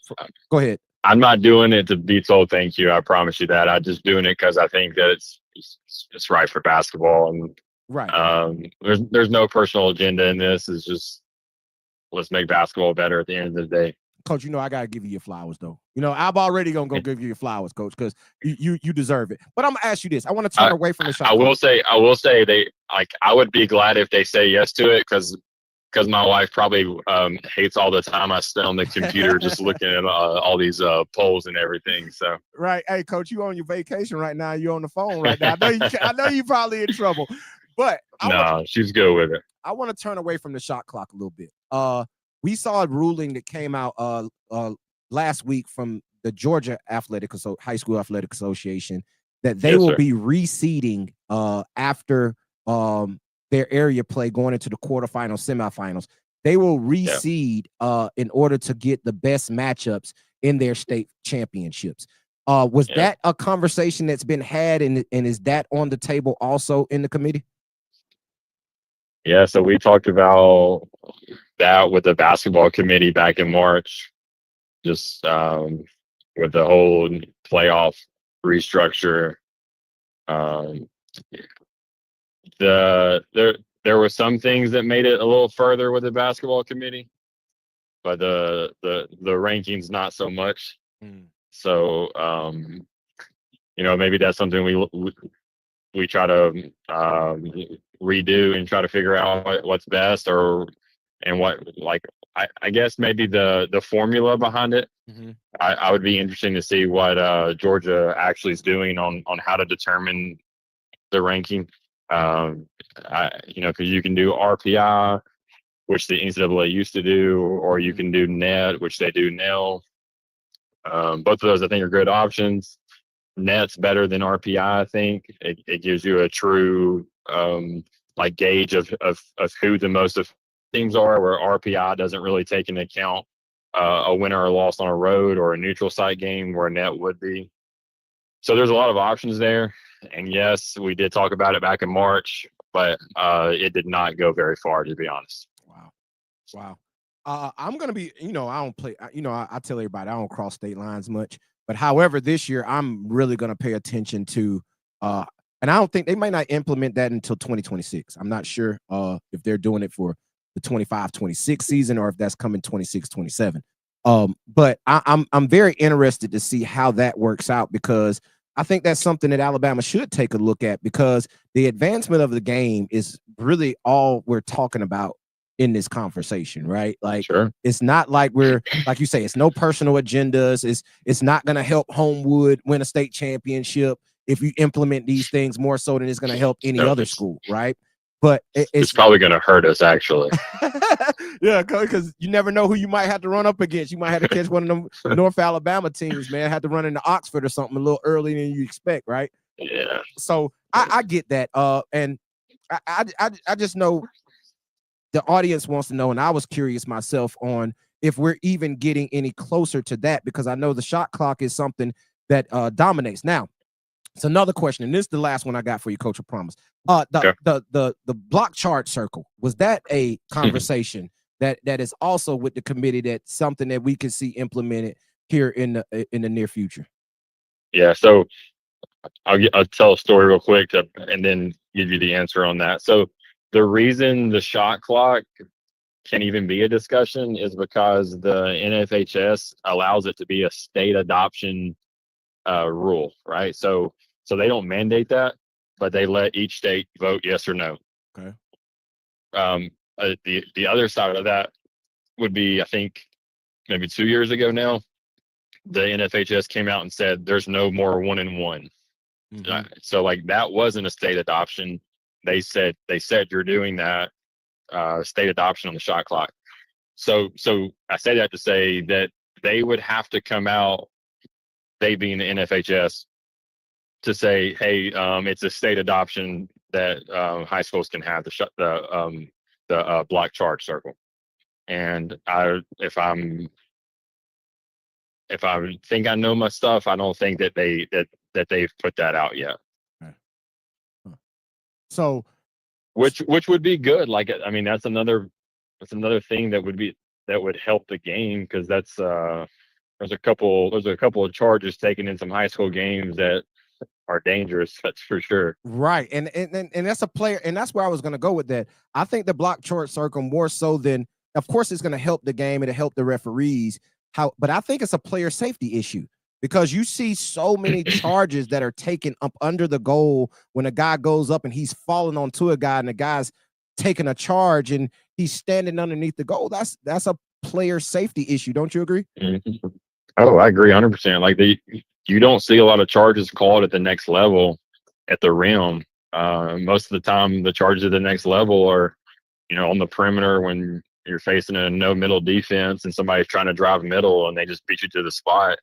Go ahead. I'm not doing it to be told thank you. I promise you that. I'm just doing it because I think that it's right for basketball, and right. There's no personal agenda in this. It's just, let's make basketball better at the end of the day. Coach, I gotta give you your flowers, though. I'm already gonna go give you your flowers, Coach, because you deserve it. But I'm gonna ask you this. I want to turn away from the shot. I will say I would be glad if they say yes to it, because my wife probably hates all the time I spend on the computer just looking at all these polls and everything. So right, hey, Coach, you on your vacation right now? You on the phone right now? I know you probably in trouble, but she's good with it. I want to turn away from the shot clock a little bit. We saw a ruling that came out last week from the Georgia High School Athletic Association, that they will be reseeding after their area play, going into the quarterfinals, semifinals. They will reseed in order to get the best matchups in their state championships. Was that a conversation that's been had, and is that on the table also in the committee? Yeah, so we talked about that with the basketball committee back in March, just with the whole playoff restructure. There were some things that made it a little further with the basketball committee, but the rankings not so much. So maybe that's something we try to redo and try to figure out what's best, and what, like, I guess maybe the formula behind it. I would be interesting to see what Georgia actually is doing on how to determine the ranking. Because you can do RPI, which the NCAA used to do, or you can do net, which they do now. Both of those I think are good options. Net's better than RPI. I think it gives you a true gauge of who the most of teams are, where RPI doesn't really take into account a winner or loss on a road or a neutral site game, where net would be. So there's a lot of options there. And yes, we did talk about it back in March, but it did not go very far, to be honest. Wow. I'm going to be, I don't play, I tell everybody I don't cross state lines much. But however, this year, I'm really going to pay attention to, and I don't think they might not implement that until 2026. I'm not sure if they're doing it for the 25-26 season, or if that's coming 26-27. But I'm very interested to see how that works out, because I think that's something that Alabama should take a look at, because the advancement of the game is really all we're talking about in this conversation, right? Like, Sure. it's not like we're, like you say, it's no personal agendas. It's not going to help Homewood win a state championship if you implement these things more so than it's going to help any No, other school, right? But it's probably going to hurt us, actually. yeah, because you never know who you might have to run up against. You might have to catch one of them North Alabama teams, man. Have to run into Oxford or something a little earlier than you expect, right? Yeah. So I get that. And I just know the audience wants to know, and I was curious myself on if we're even getting any closer to that, because I know the shot clock is something that dominates. Now, it's another question, and this is the last one I got for you, Coach. I promise. The block chart circle, was that a conversation that is also with the committee, that's something that we could see implemented here in the near future? Yeah. So I'll tell a story real quick and then give you the answer on that. So the reason the shot clock can even be a discussion is because the NFHS allows it to be a state adoption rule, right? So they don't mandate that, but they let each state vote yes or no. Okay. The other side of that would be, I think, maybe 2 years ago now, the NFHS came out and said there's no more 1-and-1. Mm-hmm. So like that wasn't a state adoption. They said you're doing that state adoption on the shot clock. So I say that to say that they would have to come out, they being the NFHS, to say, hey, it's a state adoption that high schools can have the block charge circle. And if I think I know my stuff, I don't think that they've put that out yet. Okay. Huh. So, which would be good. Like, I mean, that's another thing that would help the game, because that's there's a couple of charges taken in some high school games that are dangerous. That's for sure. Right. And that's a player, and that's where I was going to go with that. I think the block chart circle, more so than, of course, it's going to help the game, it'll help the referees. But I think it's a player safety issue, because you see so many charges that are taken up under the goal when a guy goes up and he's falling onto a guy and the guy's taking a charge and he's standing underneath the goal. That's a player safety issue. Don't you agree? Mm-hmm. Oh, I agree 100%. Like, you don't see a lot of charges called at the next level at the rim. Most of the time, the charges at the next level are, on the perimeter when you're facing a no middle defense and somebody's trying to drive middle and they just beat you to the spot.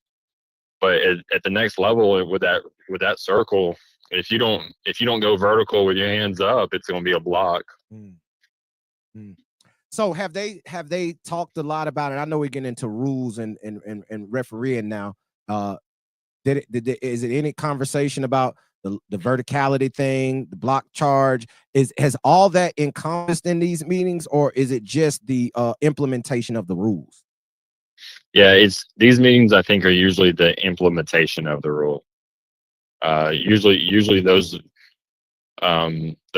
But at the next level with that circle, if you don't go vertical with your hands up, it's going to be a block. Mm. So have they talked a lot about it? I know we're getting into rules and refereeing now. Is it any conversation about the verticality thing, the block charge? Has all that encompassed in these meetings, or is it just the implementation of the rules? Yeah, it's these meetings, I think, are usually the implementation of the rule. Usually those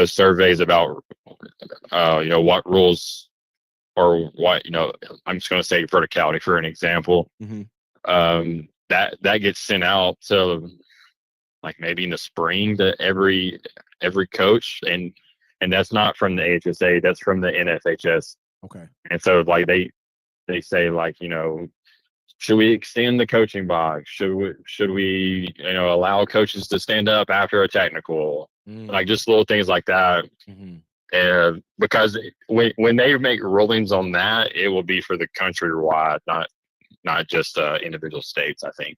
surveys about what rules, or what, I'm just going to say verticality for an example. Mm-hmm. That gets sent out to, like, maybe in the spring, to every coach, and that's not from the HSA, that's from the NFHS. Okay. And so, like, they say, like, should we extend the coaching box? Should we allow coaches to stand up after a technical? Like, just little things like that. Mm-hmm. And because when they make rulings on that, it will be for the countrywide, not just individual states, I think.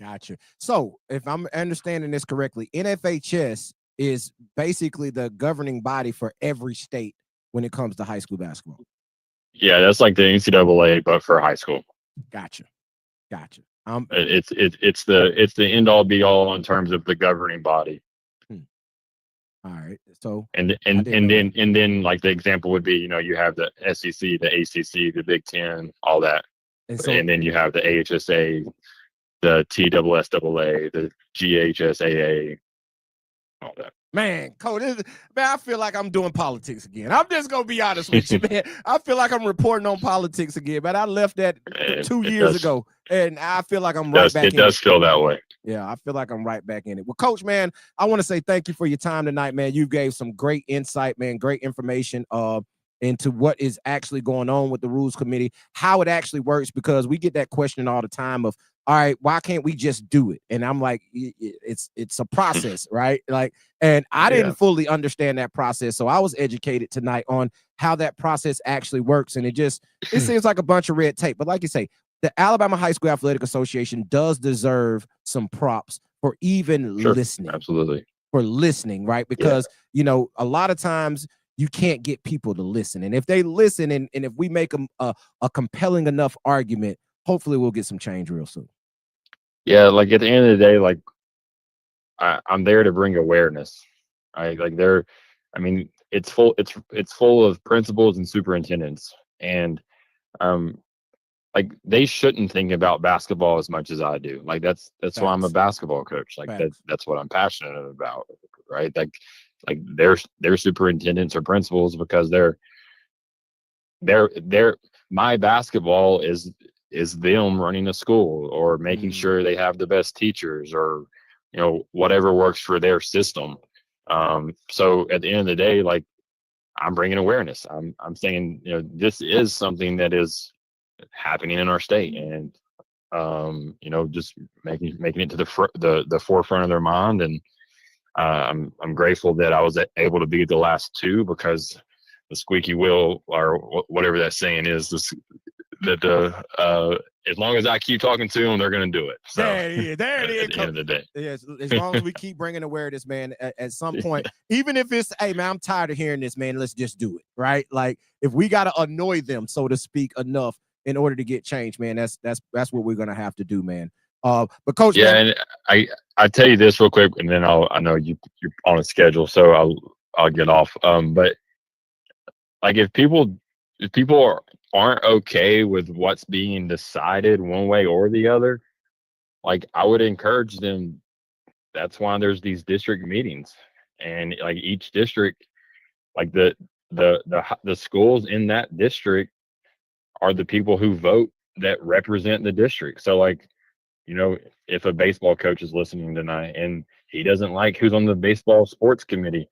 Gotcha. So if I'm understanding this correctly, NFHS is basically the governing body for every state when it comes to high school basketball. Yeah, that's like the NCAA, but for high school. Gotcha. It's the end all be all in terms of the governing body. All right. So and then like the example would be, you have the SEC, the ACC, the Big Ten, all that, and then you have the AHSA, the TSSAA, the GHSAA, all that. Man, Coach, man, I feel like I'm doing politics again. I'm just gonna be honest with you, man. I feel like I'm reporting on politics again, but I left that 2 years ago, and I feel like I'm right back in it. It does feel that way. Yeah, I feel like I'm right back in it. Well, Coach, man, I want to say thank you for your time tonight, man. You gave some great insight, man, great information into what is actually going on with the Rules Committee, how it actually works, because we get that question all the time of, all right, why can't we just do it? And I'm like, it's a process, right? Like, and I didn't fully understand that process, so I was educated tonight on how that process actually works, and it seems like a bunch of red tape. But like you say, the Alabama High School Athletic Association does deserve some props for even listening. Absolutely. For listening, right? Because, a lot of times you can't get people to listen. And if they listen and if we make them a compelling enough argument, hopefully we'll get some change real soon. Yeah, like at the end of the day, like I'm there to bring awareness. It's full of principals and superintendents, and like they shouldn't think about basketball as much as I do. Like that's why I'm a basketball coach. Like that's what I'm passionate about, right? Like they're superintendents or principals because they're my basketball is them running a school or making sure they have the best teachers or whatever works for their system. So at the end of the day, like I'm bringing awareness. I'm saying this is something that is happening in our state, and just making it to the forefront of their mind. And I'm grateful that I was able to be the last two, because the squeaky wheel, or whatever that saying is, as long as I keep talking to them, they're going to do it. So there it is. At the end of the day. Yes, as long as we keep bringing awareness, man, at some point, even if it's, hey, man, I'm tired of hearing this, man, let's just do it, right? Like, if we got to annoy them, so to speak, enough in order to get change, man, that's what we're going to have to do, man. But Coach, man, and I tell you this real quick, and then I know you're on a schedule, so I'll get off. But like if people aren't okay with what's being decided one way or the other, like I would encourage them. That's why there's these district meetings, and like each district, like the schools in that district are the people who vote that represent the district. So like, if a baseball coach is listening tonight and he doesn't like who's on the baseball sports committee,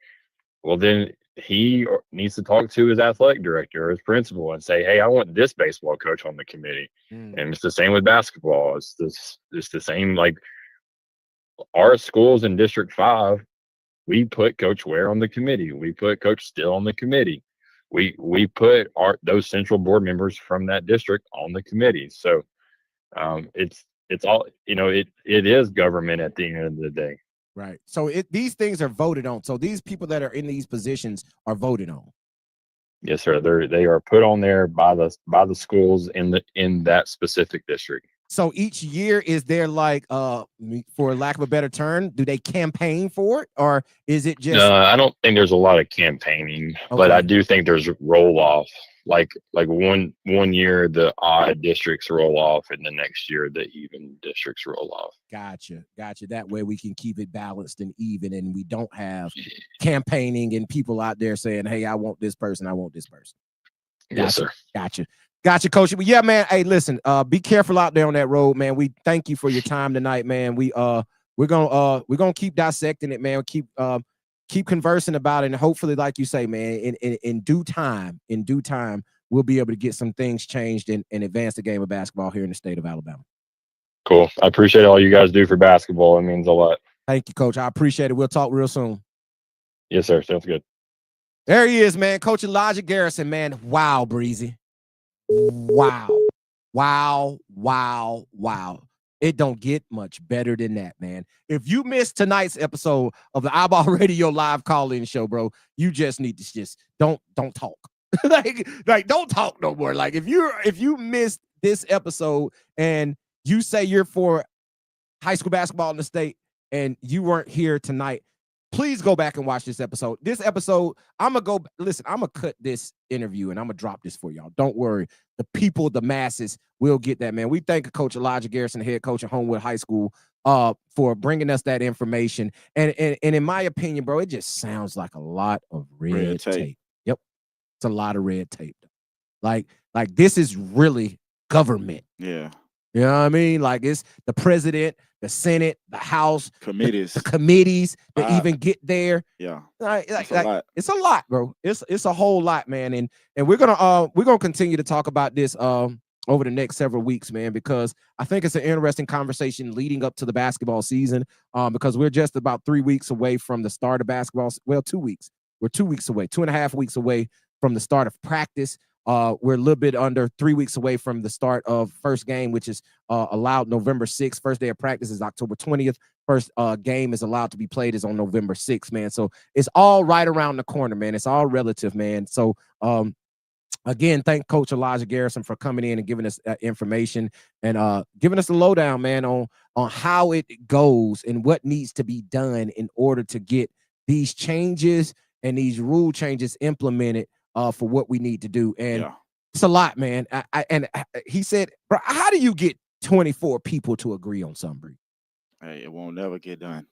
well, then he needs to talk to his athletic director or his principal and say, hey, I want this baseball coach on the committee. And it's the same with basketball. It's the same. Like our schools in District 5, we put Coach Ware on the committee. We put Coach Still on the committee. We put those central board members from that district on the committee. So it's all, it is government at the end of the day. Right. So these things are voted on. So these people that are in these positions are voted on. Yes, sir. They are put on there by the schools in that specific district. So each year, is there like, for lack of a better term, do they campaign for it, or is it just? No, I don't think there's a lot of campaigning, but I do think there's roll off. Like one year the odd districts roll off, and the next year the even districts roll off. Gotcha. That way we can keep it balanced and even, and we don't have campaigning and people out there saying, "Hey, I want this person. I want this person." Gotcha. Yes, sir. Gotcha, Coach. But yeah, man. Hey, listen. Be careful out there on that road, man. We thank you for your time tonight, man. We're gonna keep dissecting it, man. Keep conversing about it, and hopefully, like you say, man, in due time, we'll be able to get some things changed and advance the game of basketball here in the state of Alabama. Cool. I appreciate all you guys do for basketball. It means a lot. Thank you, Coach. I appreciate it. We'll talk real soon. Yes, sir. Sounds good. There he is, man. Coach Elijah Garrison, man. Wow, Breezy. Wow. It don't get much better than that, man. If you missed tonight's episode of the iBall Radio live call-in show, bro, you just need to don't talk. like don't talk no more. Like if you missed this episode and you say you're for high school basketball in the state and you weren't here tonight, please go back and watch this episode. This episode, I'm going to go, listen, I'm going to cut this interview and I'm going to drop this for y'all. Don't worry. The people, the masses will get that, man. We thank Coach Elijah Garrison, head coach at Homewood High School, for bringing us that information. And in my opinion, bro, it just sounds like a lot of red tape. Yep. It's a lot of red tape. Like this is really government. Yeah. You know what I mean? Like it's the president, the Senate, the House, committees, the committees that even get there. Yeah, it's a lot, bro. It's a whole lot, man. And we're gonna continue to talk about this over the next several weeks, man, because I think it's an interesting conversation leading up to the basketball season. Because we're just about 3 weeks away from the start of basketball. Well, 2 weeks. We're 2 weeks away, 2.5 weeks away from the start of practice. We're a little bit under 3 weeks away from the start of first game, which is allowed November 6th. First day of practice is October 20th. First game is allowed to be played is on November 6th, man. So it's all right around the corner, man. It's all relative, man. So again, thank Coach Elijah Garrison for coming in and giving us information and giving us a lowdown, man, on how it goes and what needs to be done in order to get these changes and these rule changes implemented for what we need to do. And it's a lot, man. He said, bro, how do you get 24 people to agree on something? Hey, it won't never get done.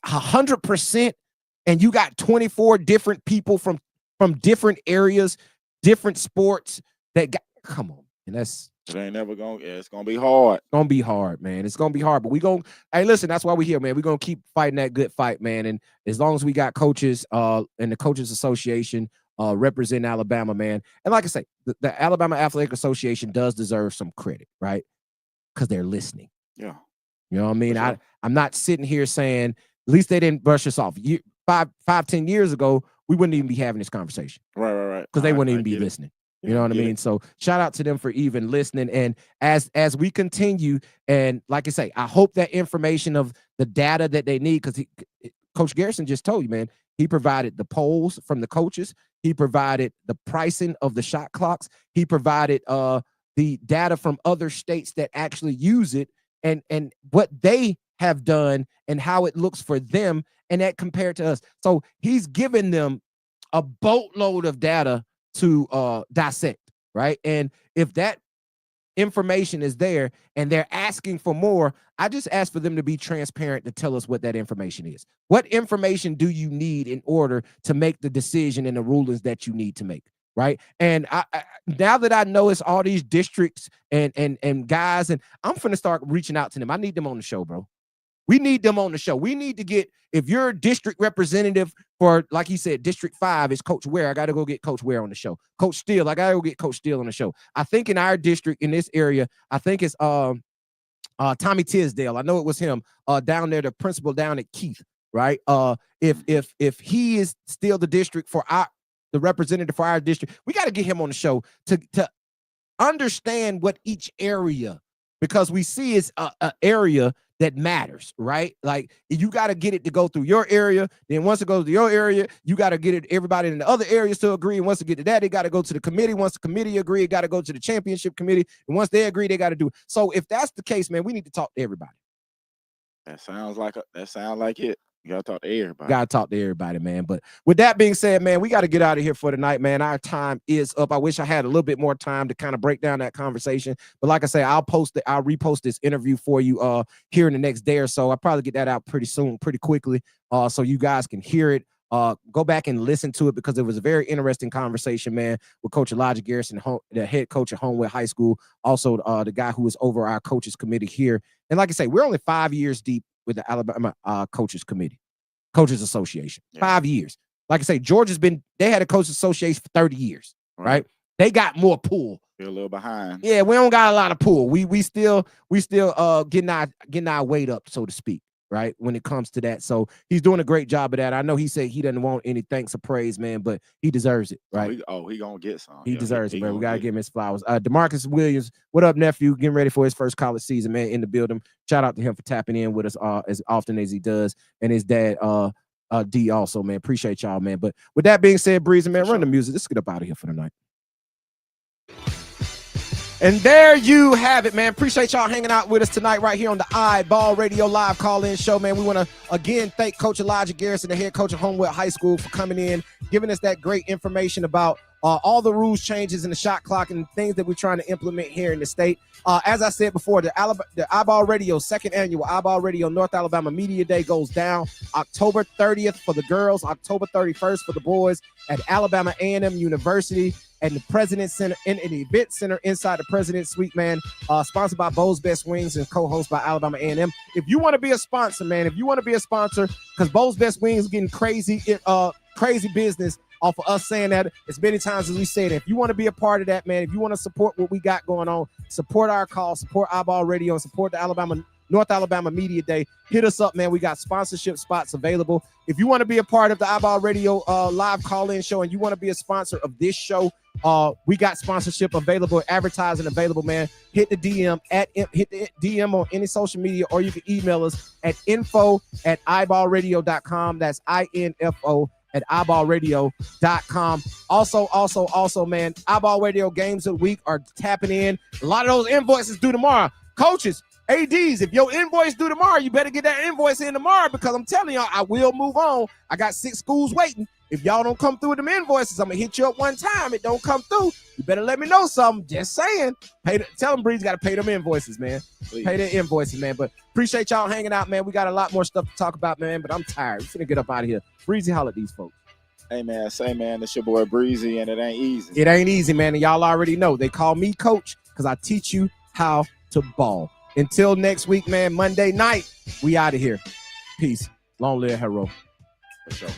100%. And you got 24 different people from different areas, different sports that got, come on. And it ain't never going to, it's going to be hard. It's going to be hard, man. It's going to be hard, but hey, listen, that's why we're here, man. We're going to keep fighting that good fight, man. And as long as we got coaches and the Coaches Association represent Alabama, man. And like I say, the Alabama Athletic Association does deserve some credit, right? Because they're listening. Yeah. You know what I mean? Sure. I'm not sitting here saying, at least they didn't brush us off. 10 years ago, we wouldn't even be having this conversation. Right. Because they wouldn't even be listening. You know what I mean? So shout out to them for even listening. And as we continue, and like I say, I hope that information of the data that they need, because Coach Garrison just told you, man, he provided the polls from the coaches. He provided the pricing of the shot clocks. He provided the data from other states that actually use it and what they have done and how it looks for them and that compared to us. So he's given them a boatload of data to dissect, right? And if that information is there and they're asking for more, I just ask for them to be transparent to tell us what that information is. What information do you need in order to make the decision and the rulings that you need to make, right? And I now that I know it's all these districts and guys, and I'm finna start reaching out to them. I need them on the show, bro. We need them on the show. We need to get, if you're a district representative for, like he said, District 5 is Coach Ware. I got to go get Coach Ware on the show. Coach Steele, I got to go get Coach Steele on the show. I think in our district, in this area, I think it's Tommy Tisdale. I know it was him down there, the principal down at Keith, right? If he is still the district for the representative for our district, we got to get him on the show to understand what each area, because we see it's a area that matters, right? Like you got to get it to go through your area. Then once it goes to your area, you got to get it everybody in the other areas to agree. And once it get to that, they got to go to the committee. Once the committee agree, it got to go to the championship committee. And once they agree, they got to do it. So if that's the case, man, we need to talk to everybody. That sounds like it. You gotta talk to everybody. Gotta talk to everybody, man. But with that being said, man, we got to get out of here for tonight, man. Our time is up. I wish I had a little bit more time to kind of break down that conversation. But like I say, I'll repost this interview for you here in the next day or so. I'll probably get that out pretty soon, pretty quickly, so you guys can hear it. Go back and listen to it because it was a very interesting conversation, man, with Coach Elijah Garrison, the head coach at Homewood High School, also the guy who is over our coaches committee here. And like I say, we're only 5 years deep with the Alabama Coaches Association. Yeah. 5 years. Like I say, Georgia's they had a coaches association for 30 years, right? They got more pull. They're a little behind. Yeah, we don't got a lot of pull. We still getting our weight up, so to speak, right? When it comes to that. So he's doing a great job of that. I know he said he doesn't want any thanks or praise, man, but he deserves it, right? He gonna get some. He deserves it, man. We gotta give him his flowers. DeMarcus Williams, what up, nephew? Getting ready for his first college season, man, in the building. Shout out to him for tapping in with us as often as he does, and his dad, D, also, man. Appreciate y'all, man. But with that being said, Breezy, man, run the music. Let's get up out of here for the night. And there you have it, man. Appreciate y'all hanging out with us tonight right here on the iBall Radio Live call-in show, man. We want to, again, thank Coach Elijah Garrison, the head coach of Homewood High School, for coming in, giving us that great information about all the rules changes in the shot clock and things that we're trying to implement here in the state. As I said before, the iBall Radio, second annual iBall Radio North Alabama Media Day goes down October 30th for the girls, October 31st for the boys at Alabama A&M University and the President's Center in an event center inside the President's Suite, man, sponsored by Bo's Best Wings and co-hosted by Alabama A&M. If you want to be a sponsor, man, because Bo's Best Wings is getting crazy business off of us saying that as many times as we say that. If you want to be a part of that, man, if you want to support what we got going on, support our cause, support iBall Radio, and support the North Alabama Media Day, hit us up, man. We got sponsorship spots available. If you want to be a part of the iBall Radio live call-in show and you want to be a sponsor of this show, we got sponsorship available, advertising available, man. Hit the DM on any social media, or you can email us at info@iballradio.com. That's info@iballradio.com. Also, man, iBall Radio games of the week are tapping in. A lot of those invoices due tomorrow. Coaches, ADs, if your invoice due tomorrow, you better get that invoice in tomorrow, because I'm telling y'all, I will move on. I got 6 schools waiting. If y'all don't come through with them invoices, I'm going to hit you up one time. It don't come through, you better let me know something. Just saying. Tell them Breeze got to pay them invoices, man. Please. Pay their invoices, man. But appreciate y'all hanging out, man. We got a lot more stuff to talk about, man, but I'm tired. We're going to get up out of here. Breezy, holler at these folks. Hey, man, say, man, it's your boy Breezy, and it ain't easy. It ain't easy, man, and y'all already know. They call me coach because I teach you how to ball. Until next week, man, Monday night, we out of here. Peace. Long live Hero. For sure.